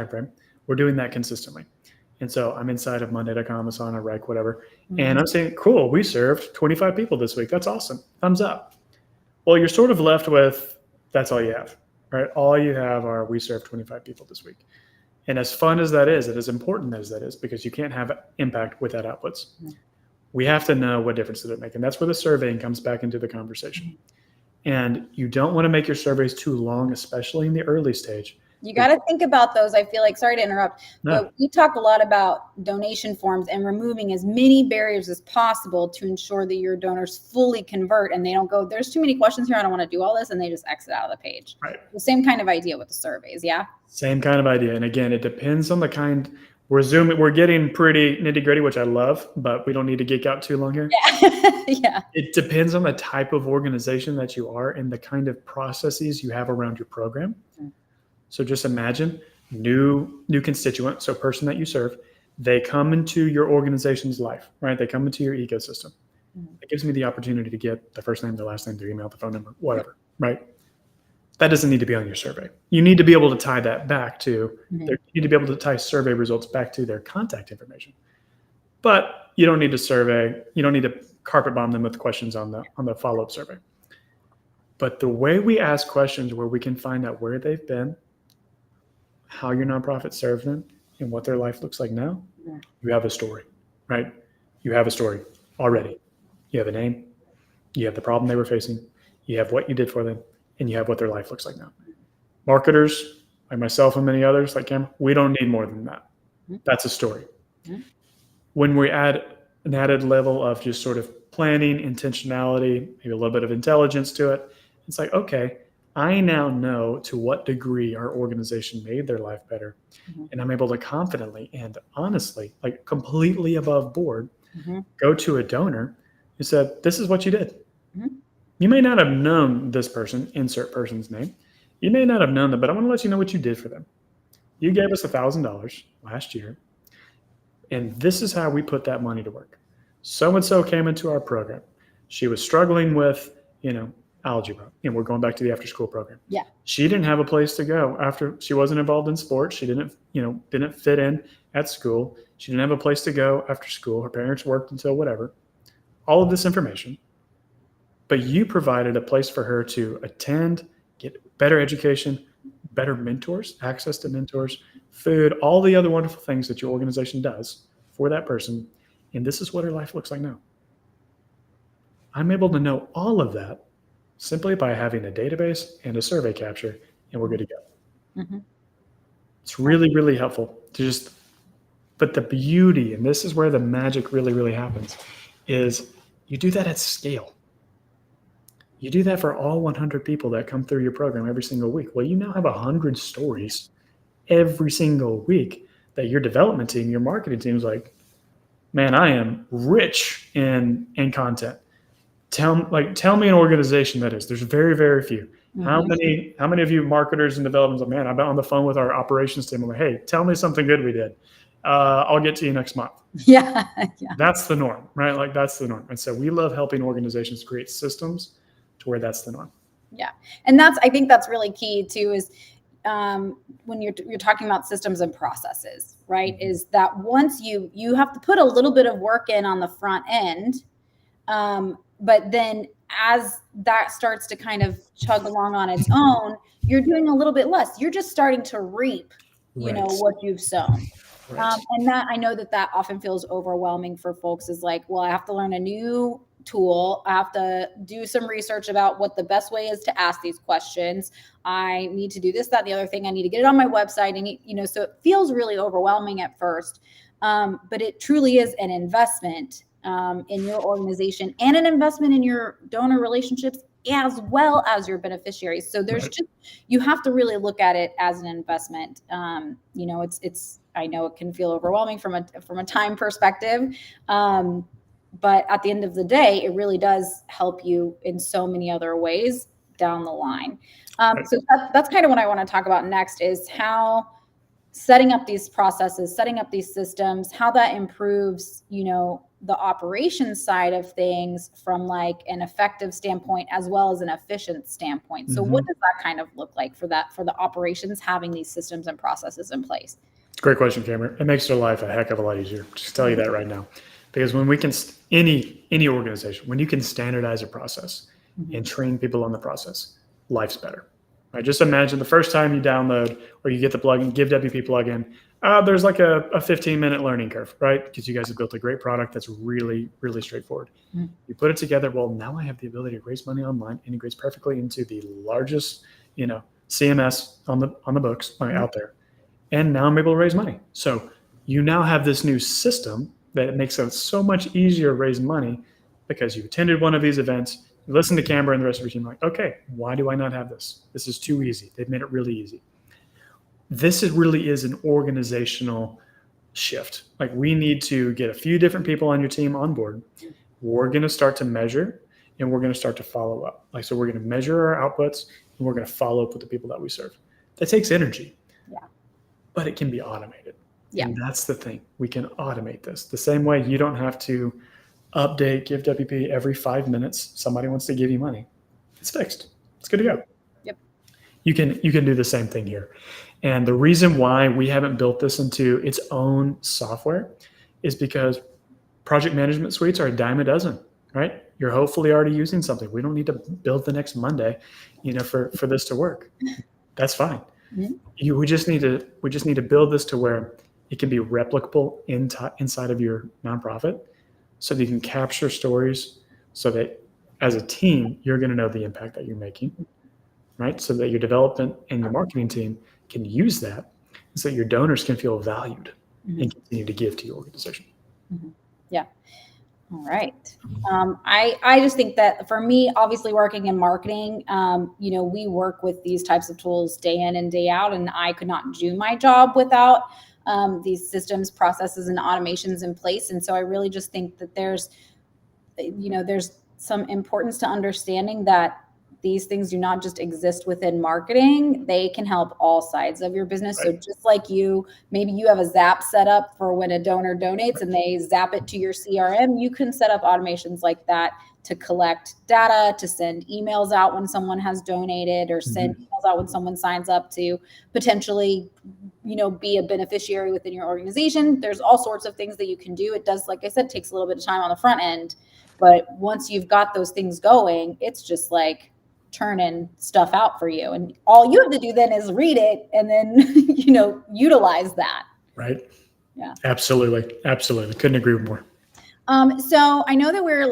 frame. We're doing that consistently. And so I'm inside of Monday.com, Asana, Rec, whatever. Mm-hmm. And I'm saying, cool, we served 25 people this week. That's awesome. Thumbs up. Well, you're sort of left with, that's all you have, right? All you have are, we served 25 people this week. And as fun as that is, as important as that is, because you can't have impact without outputs. Mm-hmm. We have to know what difference did it make. And that's where the surveying comes back into the conversation. Mm-hmm. And you don't want to make your surveys too long, especially in the early stage. You got to think about those. I feel like, sorry to interrupt, but we talk a lot about donation forms and removing as many barriers as possible to ensure that your donors fully convert and they don't go, there's too many questions here, I don't want to do all this, and they just exit out of the page. Right. The same kind of idea with the surveys, yeah? Same kind of idea. And again, it depends on the kind. We're getting pretty nitty gritty, which I love, but we don't need to geek out too long here. Yeah. Yeah. It depends on the type of organization that you are and the kind of processes you have around your program. Mm-hmm. So just imagine new constituent, so person that you serve, they come into your organization's life, right? They come into your ecosystem. It gives me the opportunity to get the first name, the last name, their email, the phone number, whatever, right? That doesn't need to be on your survey. You need to be able to tie that back to, you need to be able to tie survey results back to their contact information. But you don't need to survey, you don't need to carpet bomb them with questions on the follow-up survey. But the way we ask questions where we can find out where they've been, how your nonprofit served them, and what their life looks like now, you have a story, right? You have a story already. You have a name, you have the problem they were facing, you have what you did for them, and you have what their life looks like now. Marketers, like myself and many others, like Cameron, we don't need more than that. That's a story. When we add an added level of just sort of planning, intentionality, maybe a little bit of intelligence to it, it's like, okay, I now know to what degree our organization made their life better. And I'm able to confidently and honestly, like completely above board, go to a donor who said, this is what you did. You may not have known this person, insert person's name. You may not have known that, but I want to let you know what you did for them. You gave us $1,000 last year, and this is how we put that money to work. So-and-so came into our program. She was struggling with, algebra, and we're going back to the after-school program. Yeah. She didn't have a place to go after. She wasn't involved in sports. She didn't fit in at school. She didn't have a place to go after school. Her parents worked until whatever. All of this information. But you provided a place for her to attend, get better education, better mentors, access to mentors, food, all the other wonderful things that your organization does for that person. And this is what her life looks like now. I'm able to know all of that simply by having a database and a survey capture, and we're good to go. It's really, really helpful to but the beauty, and this is where the magic really, really happens, is you do that at scale. You do that for all 100 people that come through your program every single week. Well, you now have 100 stories every single week that your development team, your marketing team is like, man, I am rich in content. Tell me an organization that is. There's very, very few. How many of you marketers and developers like, man, I've been on the phone with our operations team. I'm like, hey, tell me something good we did. I'll get to you next month. Yeah. That's the norm, right? Like that's the norm. And so we love helping organizations create systems to where that's the norm. Yeah. And I think that's really key too, is when you're talking about systems and processes, right? Is that once you have to put a little bit of work in on the front end, but then as that starts to kind of chug along on its own, you're doing a little bit less. You're just starting to reap, what you've sown. Right. And that I know that often feels overwhelming for folks, is like, well, I have to learn a new tool. I have to do some research about what the best way is to ask these questions. I need to do this, that, the other thing. I need to get it on my website. And, so it feels really overwhelming at first. But it truly is an investment in your organization and an investment in your donor relationships as well as your beneficiaries. So there's you have to really look at it as an investment. It's I know it can feel overwhelming from a time perspective. But at the end of the day, it really does help you in so many other ways down the line. So that's kind of what I want to talk about next, is how setting up these processes, setting up these systems, how that improves, the operations side of things from like an effective standpoint as well as an efficient standpoint. So what does that kind of look like for the operations, having these systems and processes in place? Great question, Cameron. It makes their life a heck of a lot easier. Just tell you that right now. Because when we can, any organization, when you can standardize a process and train people on the process, life's better. Right? Just imagine the first time you download or you get the plugin, Give WP plugin, there's like a 15-minute learning curve, right? Because you guys have built a great product that's really, really straightforward. You put it together. Well, now I have the ability to raise money online, integrates perfectly into the largest, CMS on the books out there. And now I'm able to raise money. So you now have this new system that makes it so much easier to raise money because you attended one of these events, you listened to Canberra and the rest of your team, like, okay, why do I not have this? This is too easy. They've made it really easy. This really is an organizational shift. Like we need to get a few different people on your team on board. We're going to start to measure and we're going to start to follow up. So we're going to measure our outputs and we're going to follow up with the people that we serve. That takes energy, but it can be automated. Yeah. And that's the thing. We can automate this. The same way you don't have to update, give WP every 5 minutes. Somebody wants to give you money. It's fixed. It's good to go. Yep. You can do the same thing here. And the reason why we haven't built this into its own software is because project management suites are a dime a dozen, right? You're hopefully already using something. We don't need to build the next Monday, for this to work. That's fine. Mm-hmm. We just need to build this to where it can be replicable inside of your nonprofit, so that you can capture stories, so that as a team you're going to know the impact that you're making, right? So that your development and your marketing team can use that, so that your donors can feel valued and continue to give to your organization. Yeah. All right. I just think that for me, obviously working in marketing, we work with these types of tools day in and day out, and I could not do my job without these systems, processes, and automations in place. And so I really just think that there's some importance to understanding that these things do not just exist within marketing. They can help all sides of your business. Right. So just like maybe you have a Zap set up for when a donor donates and they zap it to your CRM, you can set up automations like that to collect data, to send emails out when someone has donated, or send emails out when someone signs up to potentially, be a beneficiary within your organization. There's all sorts of things that you can do. It does, like I said, takes a little bit of time on the front end, but once you've got those things going, it's just like turning stuff out for you. And all you have to do then is read it and then, utilize that. Right. Yeah. Absolutely. Absolutely. Couldn't agree more. So I know that we're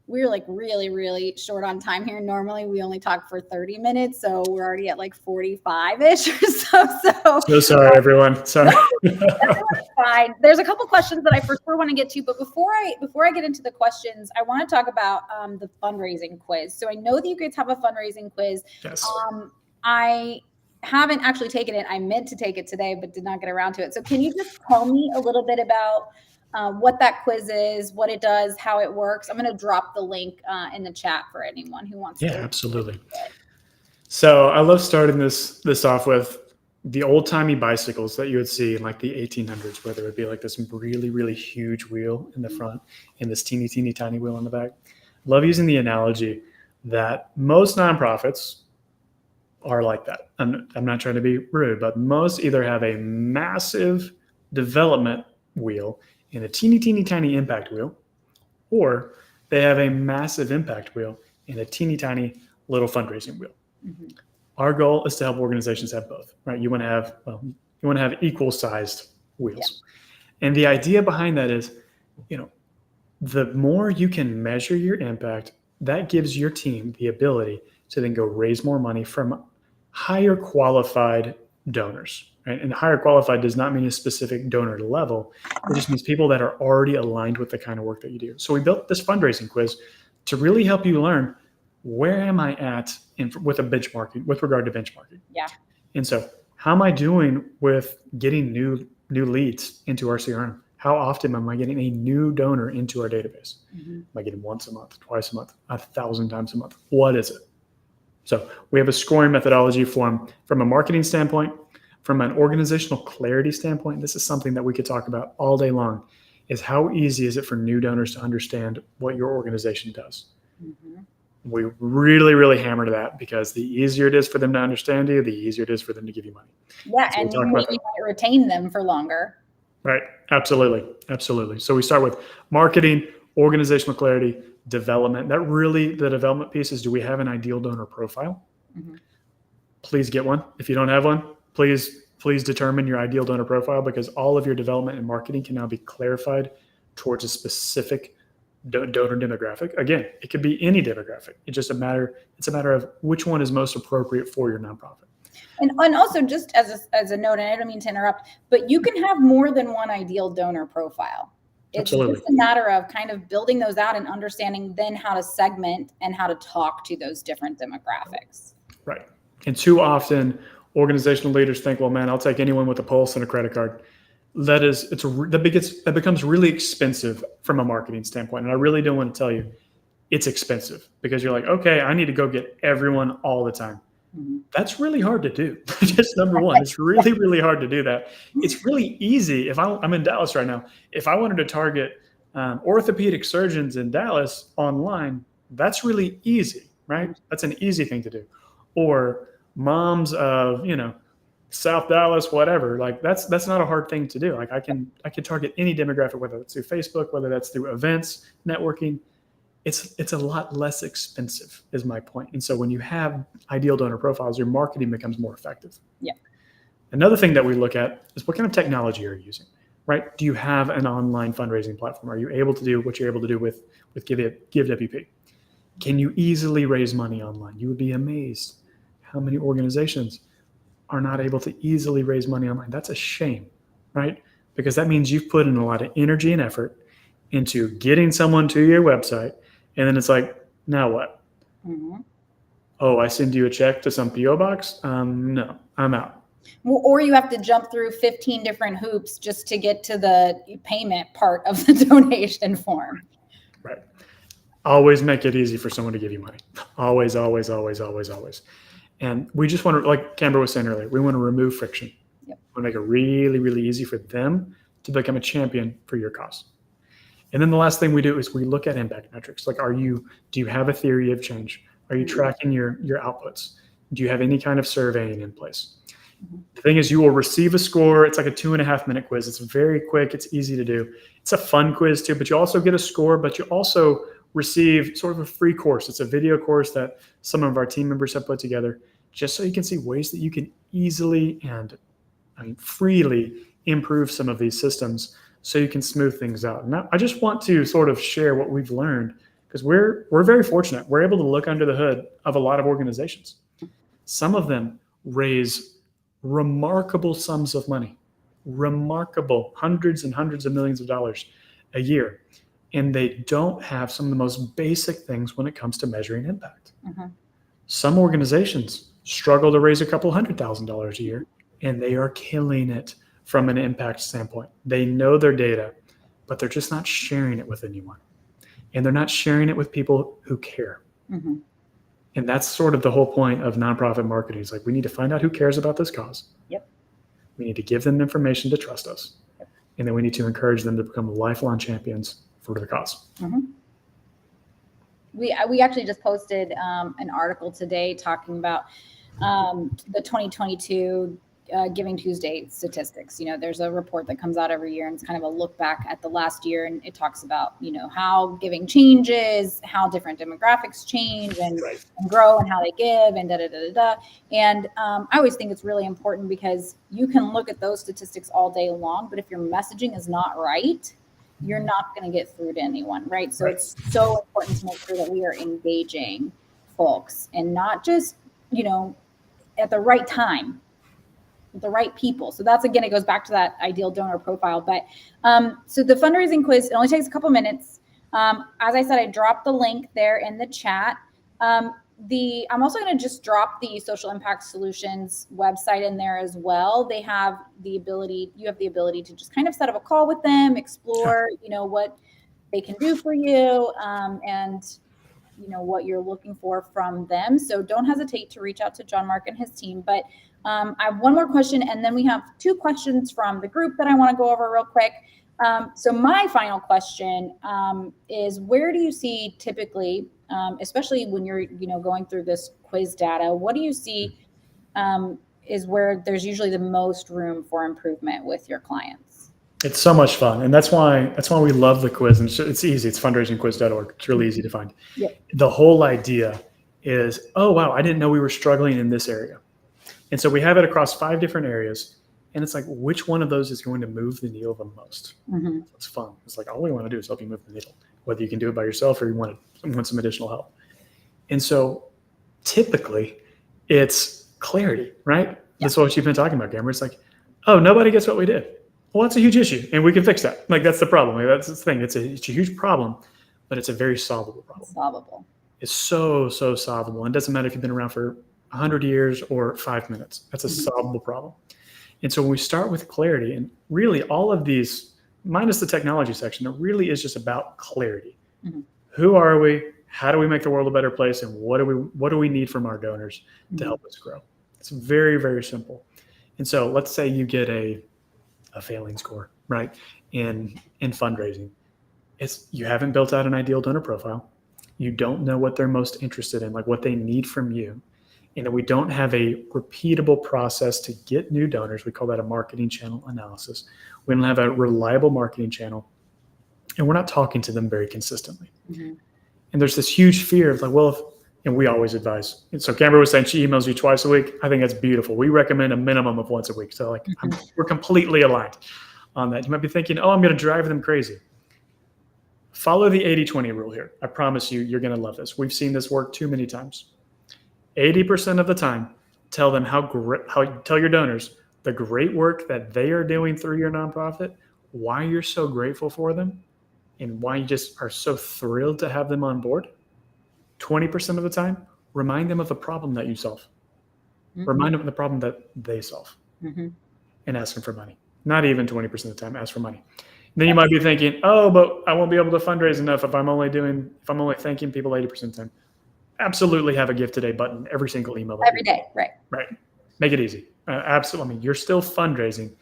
really, really short on time here. Normally we only talk for 30 minutes. So we're already at like 45-ish or so. So sorry, everyone. Sorry. Everyone's fine. There's a couple questions that I for sure want to get to, but before I get into the questions, I want to talk about the fundraising quiz. So I know that you guys have a fundraising quiz. Yes. I haven't actually taken it. I meant to take it today, but did not get around to it. So can you just tell me a little bit about what that quiz is, what it does, how it works? I'm going to drop the link in the chat for anyone who wants to. Yeah, absolutely. So I love starting this off with the old-timey bicycles that you would see in like the 1800s, where there would be like this really, really huge wheel in the front and this teeny, teeny, tiny wheel in the back. I love using the analogy that most nonprofits are like that. I'm not trying to be rude, but most either have a massive development wheel and a teeny, teeny, tiny impact wheel, or they have a massive impact wheel and a teeny, tiny little fundraising wheel. Our goal is to help organizations have both, right? You want to have equal sized wheels. Yeah. And the idea behind that is, the more you can measure your impact, that gives your team the ability to then go raise more money from higher qualified donors, right? And higher qualified does not mean a specific donor level. It just means people that are already aligned with the kind of work that you do. So we built this fundraising quiz to really help you learn, where am I at with regard to benchmarking? Yeah. And so how am I doing with getting new leads into our CRM? How often am I getting a new donor into our database? Am I getting once a month, twice a month, 1,000 times a month? What is it? So we have a scoring methodology from a marketing standpoint, from an organizational clarity standpoint. This is something that we could talk about all day long, is how easy is it for new donors to understand what your organization does? We really, really hammer that, because the easier it is for them to understand you, the easier it is for them to give you money. Yeah, so and you might retain them for longer. Right. Absolutely. Absolutely. So we start with marketing, organizational clarity, development. The development piece is, do we have an ideal donor profile? Please get one. If you don't have one, please determine your ideal donor profile, because all of your development and marketing can now be clarified towards a specific donor demographic. Again, it could be any demographic. It's a matter of which one is most appropriate for your nonprofit. And also, just as a note, and I don't mean to interrupt, but you can have more than one ideal donor profile. It's Absolutely. just a matter of kind of building those out and understanding then how to segment and how to talk to those different demographics. Right. And too often, organizational leaders think, well, man, I'll take anyone with a pulse and a credit card. That becomes really expensive from a marketing standpoint. And I really don't want to tell you it's expensive, because you're like, okay, I need to go get everyone all the time. That's really hard to do. Just number one, it's really, really hard to do that. It's really easy. I'm in Dallas right now. If I wanted to target orthopedic surgeons in Dallas online, that's really easy, right? That's an easy thing to do. Or moms of, South Dallas, whatever. Like that's not a hard thing to do. Like I can target any demographic, whether it's through Facebook, whether that's through events, networking. It's a lot less expensive, is my point. And so when you have ideal donor profiles, your marketing becomes more effective. Yeah. Another thing that we look at is what kind of technology are you using, right? Do you have an online fundraising platform? Are you able to do what you're able to do with GiveWP? Can you easily raise money online? You would be amazed how many organizations are not able to easily raise money online. That's a shame, right? Because that means you've put in a lot of energy and effort into getting someone to your website, and then it's like, now what? Mm-hmm. Oh, I send you a check to some PO box? No, I'm out. Or you have to jump through 15 different hoops just to get to the payment part of the donation form. Right. Always make it easy for someone to give you money. Always, always, always, always, always. And we just want to, like Canberra was saying earlier, we want to remove friction. Yep. We want to make it really, really easy for them to become a champion for your cause. And then the last thing we do is we look at impact metrics. Like, do you have a theory of change? Are you tracking your outputs? Do you have any kind of surveying in place? The thing is, you will receive a score. It's like a 2.5-minute quiz. It's very quick. It's easy to do. It's a fun quiz too, but you also get a score, but you also receive sort of a free course. It's a video course that some of our team members have put together just so you can see ways that you can easily and freely improve some of these systems so you can smooth things out. Now, I just want to sort of share what we've learned because we're very fortunate. We're able to look under the hood of a lot of organizations. Some of them raise remarkable sums of money, remarkable hundreds and hundreds of millions of dollars a year. And they don't have some of the most basic things when it comes to measuring impact. Mm-hmm. Some organizations struggle to raise a couple $100,000 a year, and they are killing it from an impact standpoint. They know their data, but they're just not sharing it with anyone. And they're not sharing it with people who care. Mm-hmm. And that's sort of the whole point of nonprofit marketing. It's like, we need to find out who cares about this cause. Yep. We need to give them information to trust us. Yep. And then we need to encourage them to become lifelong champions for the cause. Mm-hmm. We actually just posted an article today talking about the 2022 Giving Tuesday statistics. There's a report that comes out every year, and it's kind of a look back at the last year, and it talks about how giving changes, how different demographics change and grow, and how they give, and And I always think it's really important because you can look at those statistics all day long, but if your messaging is not right, you're not going to get through to anyone, right? So it's so important to make sure that we are engaging folks and not just, at the right time, with the right people. So that's, again, it goes back to that ideal donor profile. But so the fundraising quiz, it only takes a couple minutes. As I said, I dropped the link there in the chat. I'm also going to just drop the Social Impact Solutions website in there as well. They have you have the ability to just kind of set up a call with them, explore, what they can do for you, and what you're looking for from them. So don't hesitate to reach out to John Mark and his team. But I have one more question, and then we have 2 questions from the group that I want to go over real quick. So my final question is, where do you see typically, especially when you're going through this quiz data, what do you see is where there's usually the most room for improvement with your clients? It's so much fun, and that's why we love the quiz. And it's easy. It's fundraisingquiz.org. It's really easy to find. Yep. The whole idea is, oh wow, I didn't know we were struggling in this area, and so we have it across 5 different areas. And it's like, which one of those is going to move the needle the most? Mm-hmm. It's fun. It's like, all we want to do is help you move the needle, whether you can do it by yourself or you want some additional help. And so typically it's clarity, right? Yeah. That's what you've been talking about, Cameron. It's like, oh, nobody gets what we did. Well, that's a huge issue, and we can fix that. Like, that's the problem. Like, that's the thing. It's a huge problem, but it's a very solvable problem. Solvable. It's so solvable. And it doesn't matter if you've been around for 100 years or 5 minutes. That's a solvable problem. And so when we start with clarity, and really all of these, minus the technology section, it really is just about clarity. Mm-hmm. Who are we? How do we make the world a better place? And what do we need from our donors to help us grow? It's very, very simple. And so let's say you get a failing score, right, in fundraising. is you haven't built out an ideal donor profile. You don't know what they're most interested in, like what they need from you. And we don't have a repeatable process to get new donors. We call that a marketing channel analysis. We don't have a reliable marketing channel, and we're not talking to them very consistently. Mm-hmm. And there's this huge fear of like, well, and we always advise. And so Canberra was saying she emails you twice a week. I think that's beautiful. We recommend a minimum of once a week. So like we're completely aligned on that. You might be thinking, oh, I'm going to drive them crazy. Follow the 80-20 rule here. I promise you, you're going to love this. We've seen this work too many times. 80% of the time, tell them tell your donors the great work that they are doing through your nonprofit, why you're so grateful for them, and why you just are so thrilled to have them on board. 20% of the time, remind them of the problem that you solve. Mm-hmm. Remind them of the problem that they solve, and ask them for money. Not even 20% of the time, ask for money. Then you might be thinking, oh, but I won't be able to fundraise enough if I'm only thanking people 80% of the time. Absolutely have a gift today button every single email. Every day, right. Right. Make it easy. Absolutely. I mean, you're still fundraising,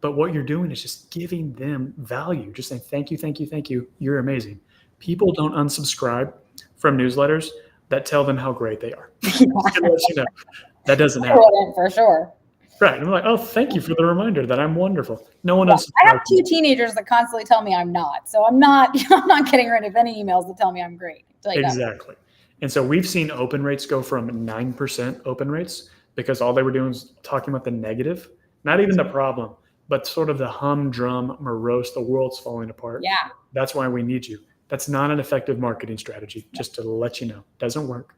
but what you're doing is just giving them value. Just saying, thank you, thank you, thank you. You're amazing. People don't unsubscribe from newsletters that tell them how great they are. That doesn't happen. For sure. Right. I'm like, oh, thank you for the reminder that I'm wonderful. No one else. I have 2 teenagers that constantly tell me I'm not. So I'm not getting rid of any emails that tell me I'm great. Exactly. And so we've seen open rates go from 9% open rates because all they were doing was talking about the negative, not even the problem, but sort of the humdrum, morose, the world's falling apart. Yeah. That's why we need you. That's not an effective marketing strategy, just to let you know. Doesn't work.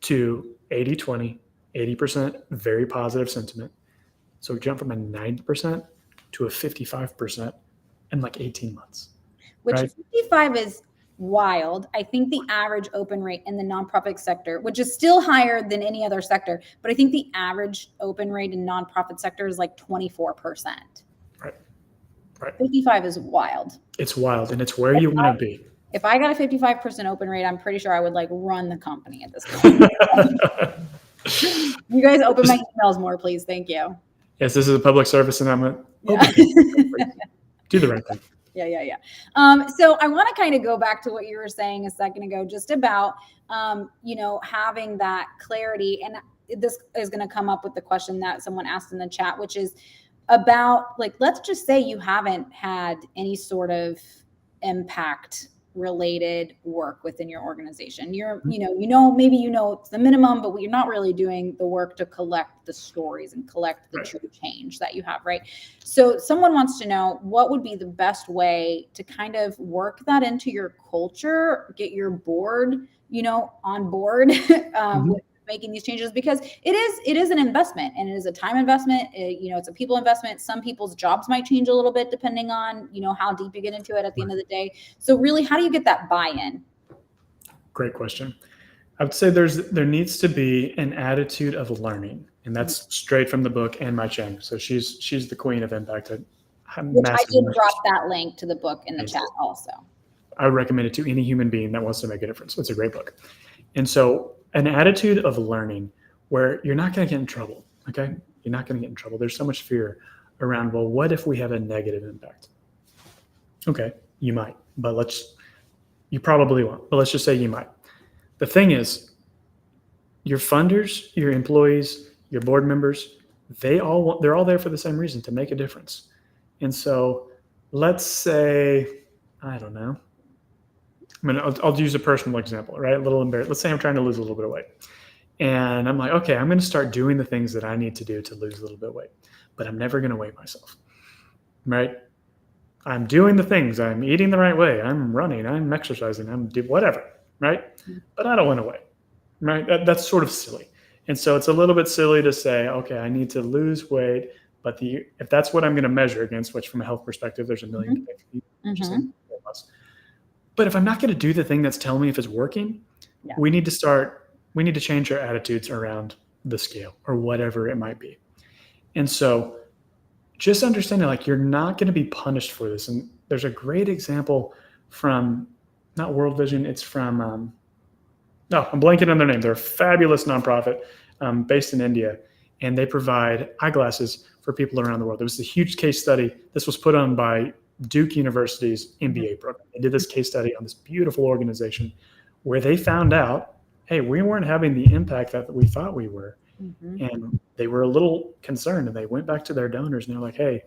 To 80-20, 80% very positive sentiment. So we jump from a 90% to a 55% in like 18 months. Which right? 55 is wild. I think the average open rate in the nonprofit sector, which is still higher than any other sector, but I think the average open rate in nonprofit sector is like 24%. Right. 55 is wild. It's wild, and it's where you want to be. If I got a 55% open rate, I'm pretty sure I would like run the company at this point. You guys open my emails more, please. Thank you. Yes, this is a public service announcement. Yeah. Do the right thing. Yeah. So I want to kind of go back to what you were saying a second ago, just about, having that clarity. And this is going to come up with the question that someone asked in the chat, which is about, like, let's just say you haven't had any sort of impact related work within your organization. Maybe it's the minimum, but you're not really doing the work to collect the stories and collect the true change that you have, right? So someone wants to know, what would be the best way to kind of work that into your culture, get your board, on board with making these changes, because it is an investment, and it is a time investment. It's a people investment. Some people's jobs might change a little bit depending on, how deep you get into it at the end of the day. So really, how do you get that buy-in? Great question. I would say there needs to be an attitude of learning, and that's straight from the book and my Chang. So she's the queen of impact. Which I did drop that link to the book in the chat also. I would recommend it to any human being that wants to make a difference. It's a great book. And so an attitude of learning where you're not going to get in trouble, okay? You're not going to get in trouble. There's so much fear around, well, what if we have a negative impact? Okay, you might, but you probably won't, but let's just say you might. The thing is, your funders, your employees, your board members, they're all there for the same reason, to make a difference. And so let's say, I don't know, I'll use a personal example, right? A little embarrassed. Let's say I'm trying to lose a little bit of weight. And I'm like, okay, I'm going to start doing the things that I need to do to lose a little bit of weight, but I'm never going to weigh myself, right? I'm doing the things. I'm eating the right way. I'm running. I'm exercising. I'm doing whatever, right? But I don't want to weigh, right? That's sort of silly. And so it's a little bit silly to say, okay, I need to lose weight, but if that's what I'm going to measure against, which from a health perspective, there's a million things. But if I'm not going to do the thing that's telling me if it's working, we need to change our attitudes around the scale or whatever it might be. And so just understanding, like, you're not going to be punished for this. And there's a great example from, not World Vision, it's from, I'm blanking on their name. They're a fabulous nonprofit based in India, and they provide eyeglasses for people around the world. There was a huge case study. This was put on by Duke University's MBA program. They did this case study on this beautiful organization where they found out, hey, we weren't having the impact that we thought we were. And they were a little concerned, and they went back to their donors and they're like, hey,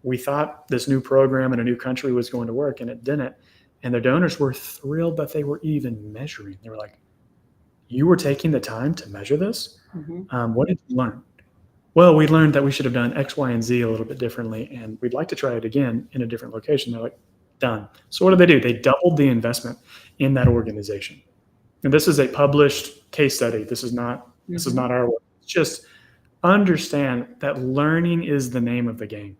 we thought this new program in a new country was going to work, and it didn't. And their donors were thrilled that they were even measuring. They were like, you were taking the time to measure this? What did you learn? Well, we learned that we should have done X, Y, and Z a little bit differently, and we'd like to try it again in a different location. They're like, done. So what do? They doubled the investment in that organization. And this is a published case study. This is not our work. It's just understand that learning is the name of the game,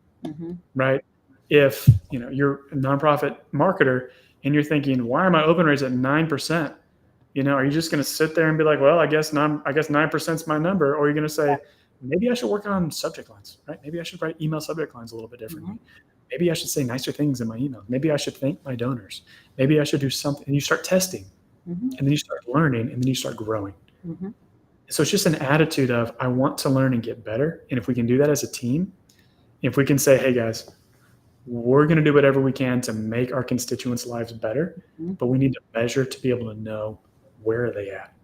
right? If you're a nonprofit marketer and you're thinking, why are my open rates at 9%? Are you just going to sit there and be like, well, I guess 9% is my number? Or are you going to say, maybe I should work on subject lines, right? Maybe I should write email subject lines a little bit differently. Maybe I should say nicer things in my email. Maybe I should thank my donors. Maybe I should do something. And you start testing, and then you start learning, and then you start growing. So it's just an attitude of, I want to learn and get better. And if we can do that as a team, if we can say, hey guys, we're going to do whatever we can to make our constituents' lives better, but we need to measure to be able to know, where are they at?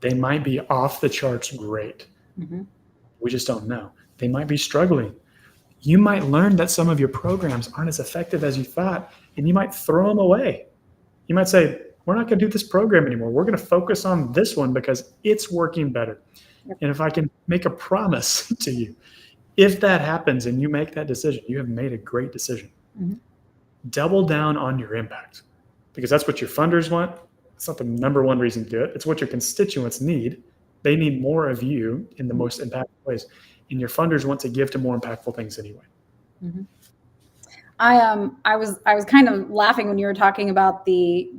They might be off the charts great. We just don't know. They might be struggling. You might learn that some of your programs aren't as effective as you thought, and you might throw them away. You might say, we're not going to do this program anymore. We're going to focus on this one because it's working better. And if I can make a promise to you, if that happens and you make that decision, you have made a great decision. Double down on your impact, because that's what your funders want. It's not the number one reason to do it. It's what your constituents need. They need more of you in the most impactful ways. And your funders want to give to more impactful things anyway. I was kind of laughing when you were talking about the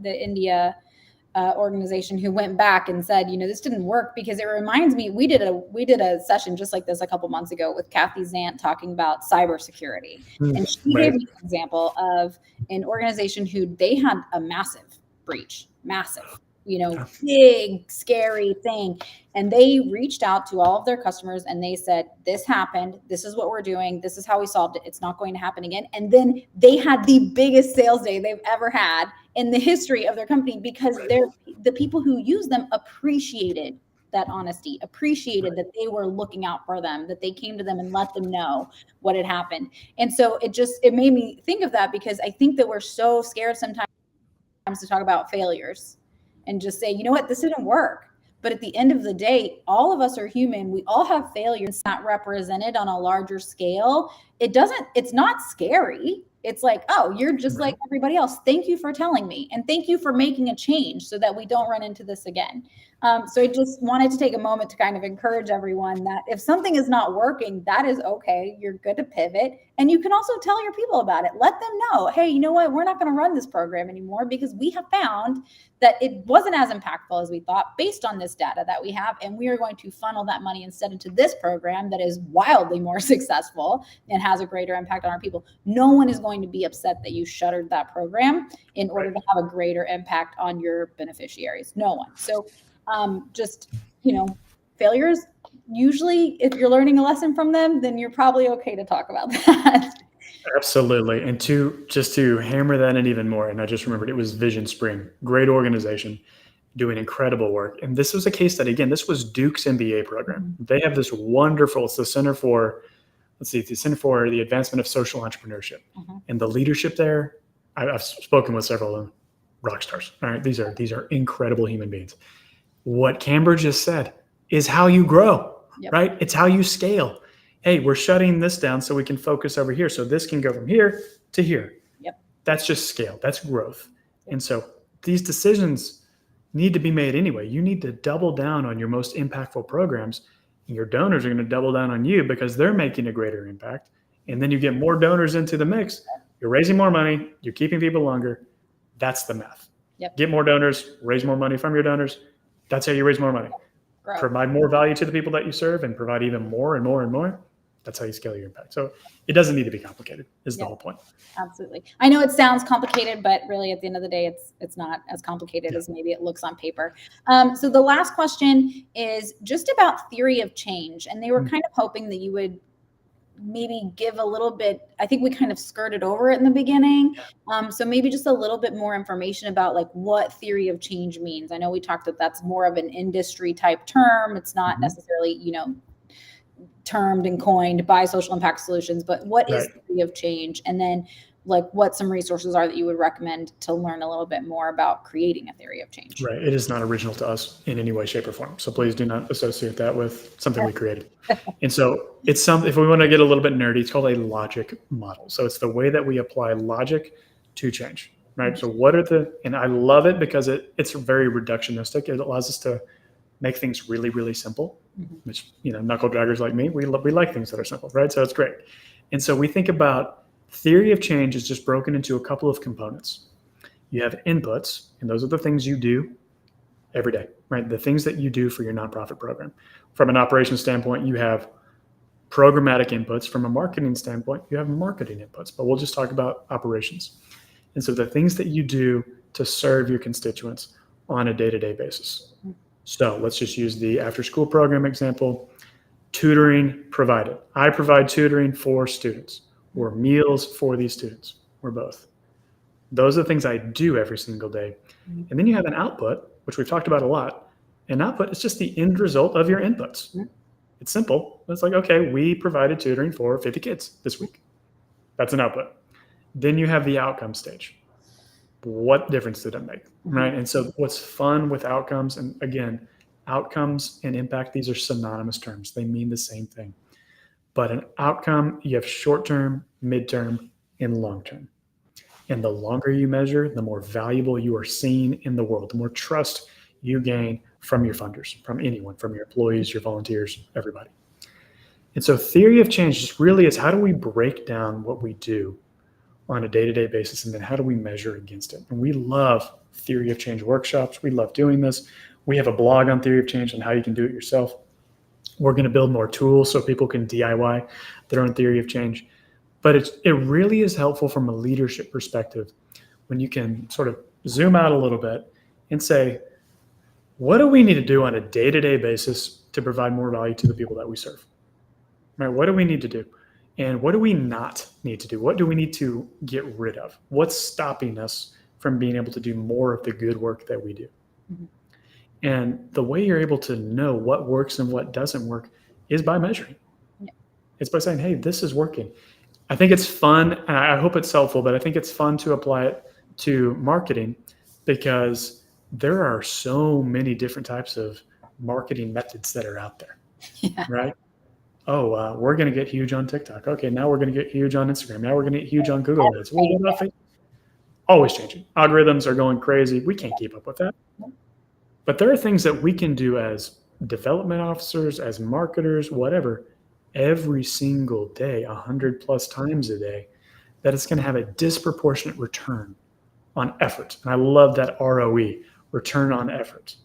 India organization who went back and said, this didn't work, because it reminds me, we did a session just like this a couple months ago with Kathy Zant talking about cybersecurity. And she gave me an example of an organization who they had a massive breach, big, scary thing. And they reached out to all of their customers and they said, this happened. This is what we're doing. This is how we solved it. It's not going to happen again. And then they had the biggest sales day they've ever had in the history of their company, because the people who use them appreciated that honesty, appreciated that they were looking out for them, that they came to them and let them know what had happened. And so it made me think of that, because I think that we're so scared sometimes to talk about failures and just say, this didn't work. But at the end of the day, all of us are human. We all have failures not represented on a larger scale. It's not scary. It's like, oh, you're just like everybody else. Thank you for telling me. And thank you for making a change so that we don't run into this again. So I just wanted to take a moment to kind of encourage everyone that if something is not working, that is okay. You're good to pivot. And you can also tell your people about it. Let them know, hey, you know what? We're not going to run this program anymore because we have found that it wasn't as impactful as we thought based on this data that we have. And we are going to funnel that money instead into this program that is wildly more successful and has a greater impact on our people. No one is going to be upset that you shuttered that program in order to have a greater impact on your beneficiaries. No one. So failures, usually if you're learning a lesson from them, then you're probably okay to talk about that. Absolutely. And just to hammer that in even more, and I just remembered, it was Vision Spring, great organization doing incredible work. And this was a case study. Again, this was Duke's MBA program. They have this wonderful, it's the Center for the Advancement of Social Entrepreneurship. And the leadership there, I've spoken with several of them, rock stars. All right. These are incredible human beings. What Camber just said is how you grow, right? It's how you scale. Hey, we're shutting this down so we can focus over here. So this can go from here to here. That's just scale. That's growth. And so these decisions need to be made anyway. You need to double down on your most impactful programs. And your donors are going to double down on you because they're making a greater impact. And then you get more donors into the mix. You're raising more money. You're keeping people longer. That's the math. Get more donors, raise more money from your donors. That's how you raise more money. Provide more value to the people that you serve and provide even more and more and more. That's how you scale your impact. So it doesn't need to be complicated is the whole point. Absolutely. I know it sounds complicated, but really at the end of the day, it's not as complicated as maybe it looks on paper. So the last question is just about theory of change. And they were kind of hoping that you would maybe give a little bit, I think we kind of skirted over it in the beginning. So maybe just a little bit more information about like what theory of change means. I know we talked that that's more of an industry type term. It's not necessarily, termed and coined by social impact solutions, but what is theory of change? And then like what some resources are that you would recommend to learn a little bit more about creating a theory of change. Right. It is not original to us in any way, shape, or form. So please do not associate that with something we created. And so it's if we want to get a little bit nerdy, it's called a logic model. So it's the way that we apply logic to change, right? So and I love it because it's very reductionistic. It allows us to make things really, really simple, which, knuckle draggers like me, we like things that are simple, right? So it's great. And so we think about theory of change is just broken into a couple of components. You have inputs, and those are the things you do every day, right? The things that you do for your nonprofit program. From an operations standpoint, you have programmatic inputs. From a marketing standpoint, you have marketing inputs, but we'll just talk about operations. And so the things that you do to serve your constituents on a day-to-day basis. So let's just use the after-school program example. Tutoring provided. I provide tutoring for students, or meals for these students, or both. Those are the things I do every single day. And then you have an output, which we've talked about a lot. An output is just the end result of your inputs. It's simple. It's like, okay, we provided tutoring for 50 kids this week. That's an output. Then you have the outcome stage. What difference did it make, right? And so what's fun with outcomes, and again, outcomes and impact, these are synonymous terms. They mean the same thing. But an outcome, you have short-term, midterm, and long-term. And the longer you measure, the more valuable you are seen in the world, the more trust you gain from your funders, from anyone, from your employees, your volunteers, everybody. And so theory of change just really is, how do we break down what we do on a day-to-day basis, and then how do we measure against it? And we love theory of change workshops. We love doing this. We have a blog on theory of change and how you can do it yourself. We're going to build more tools so people can DIY their own theory of change. But it really is helpful from a leadership perspective when you can sort of zoom out a little bit and say, what do we need to do on a day-to-day basis to provide more value to the people that we serve? Right? What do we need to do? And what do we not need to do? What do we need to get rid of? What's stopping us from being able to do more of the good work that we do? And the way you're able to know what works and what doesn't work is by measuring. It's by saying, hey, this is working. I think it's fun, and I hope it's helpful, but I think it's fun to apply it to marketing because there are so many different types of marketing methods that are out there, right? Oh, we're going to get huge on TikTok. Okay, now we're going to get huge on Instagram. Now we're going to get huge on Google Ads. Well, what about Facebook? Always changing. Algorithms are going crazy. We can't keep up with that. But there are things that we can do as development officers, as marketers, whatever, every single day, 100+ times a day, that it's going to have a disproportionate return on effort. And I love that ROE, return on effort,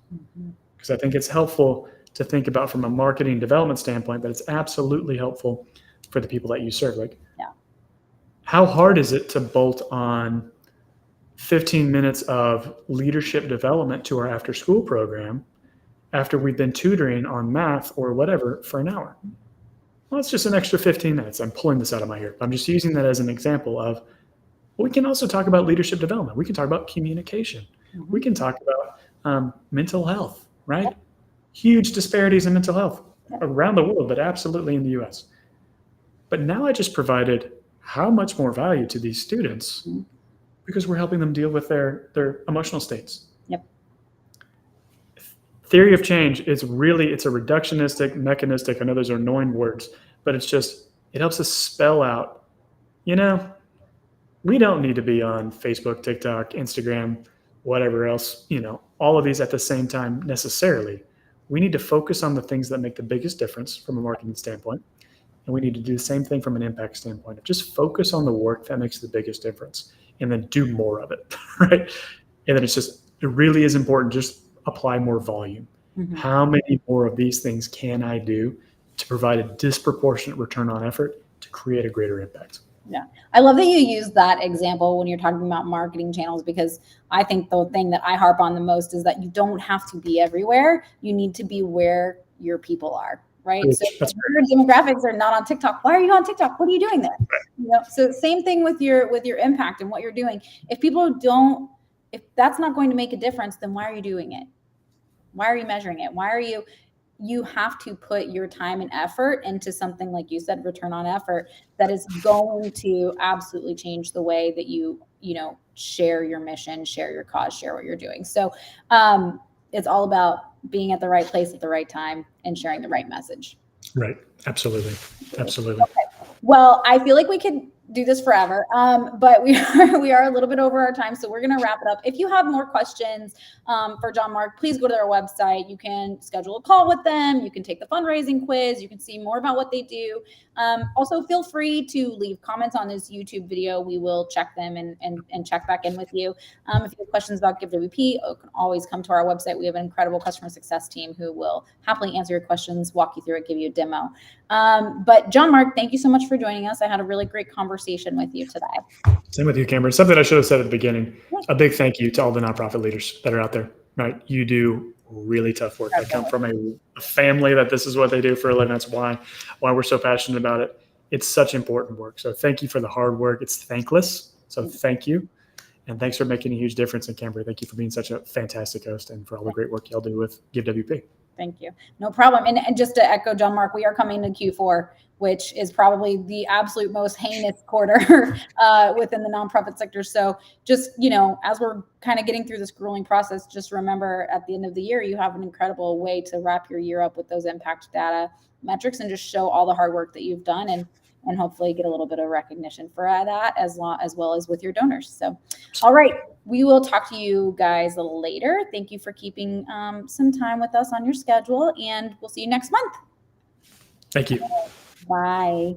because I think it's helpful to think about from a marketing development standpoint, but it's absolutely helpful for the people that you serve. Like, how hard is it to bolt on 15 minutes of leadership development to our after school program after we've been tutoring on math or whatever for an hour? Well, it's just an extra 15 minutes. I'm pulling this out of my ear. I'm just using that as an example of, we can also talk about leadership development. We can talk about communication. We can talk about mental health, right? Huge disparities in mental health around the world, but absolutely in the US. But now I just provided how much more value to these students because we're helping them deal with their emotional states. Theory of change is really, it's a reductionistic, mechanistic, I know those are annoying words, but it's just, it helps us spell out, we don't need to be on Facebook, TikTok, Instagram, whatever else, all of these at the same time necessarily. We need to focus on the things that make the biggest difference from a marketing standpoint. And we need to do the same thing from an impact standpoint. Just focus on the work that makes the biggest difference and then do more of it, right? And then it really is important, just apply more volume. How many more of these things can I do to provide a disproportionate return on effort to create a greater impact? Yeah. I love that you use that example when you're talking about marketing channels, because I think the thing that I harp on the most is that you don't have to be everywhere. You need to be where your people are, right? So if your demographics are not on TikTok, why are you on TikTok? What are you doing there? You know, so same thing with your impact and what you're doing. If people don't, if that's not going to make a difference, then why are you doing it? Why are you measuring it? Why are you have to put your time and effort into something, like you said, return on effort, that is going to absolutely change the way that you know, share your mission, share your cause, share what you're doing. So it's all about being at the right place at the right time and sharing the right message. Right. Absolutely. Absolutely. Okay. Well, I feel like we could do this forever, but we are a little bit over our time, so we're going to wrap it up. If you have more questions for John Mark, please go to their website. You can schedule a call with them. You can take the fundraising quiz. You can see more about what they do. Also, feel free to leave comments on this YouTube video. We will check them and check back in with you. If you have questions about GiveWP, you can always come to our website. We have an incredible customer success team who will happily answer your questions, walk you through it, give you a demo. But John Mark, thank you so much for joining us. I had a really great conversation with you today. Same with you, Cameron. Something I should have said at the beginning. A big thank you to all the nonprofit leaders that are out there, right? You do really tough work. I come from a family that this is what they do for a living. That's why we're so passionate about it. It's such important work. So thank you for the hard work. It's thankless. So thank you. And thanks for making a huge difference in Canberra. Thank you for being such a fantastic host and for all the great work y'all do with GiveWP. Thank you. No problem. And just to echo John Mark, we are coming to Q4, which is probably the absolute most heinous quarter within the nonprofit sector. So just, you know, as we're kind of getting through this grueling process, just remember at the end of the year, you have an incredible way to wrap your year up with those impact data metrics and just show all the hard work that you've done and hopefully get a little bit of recognition for that as well as with your donors. So, all right, we will talk to you guys later. Thank you for keeping some time with us on your schedule, and we'll see you next month. Thank you. Bye.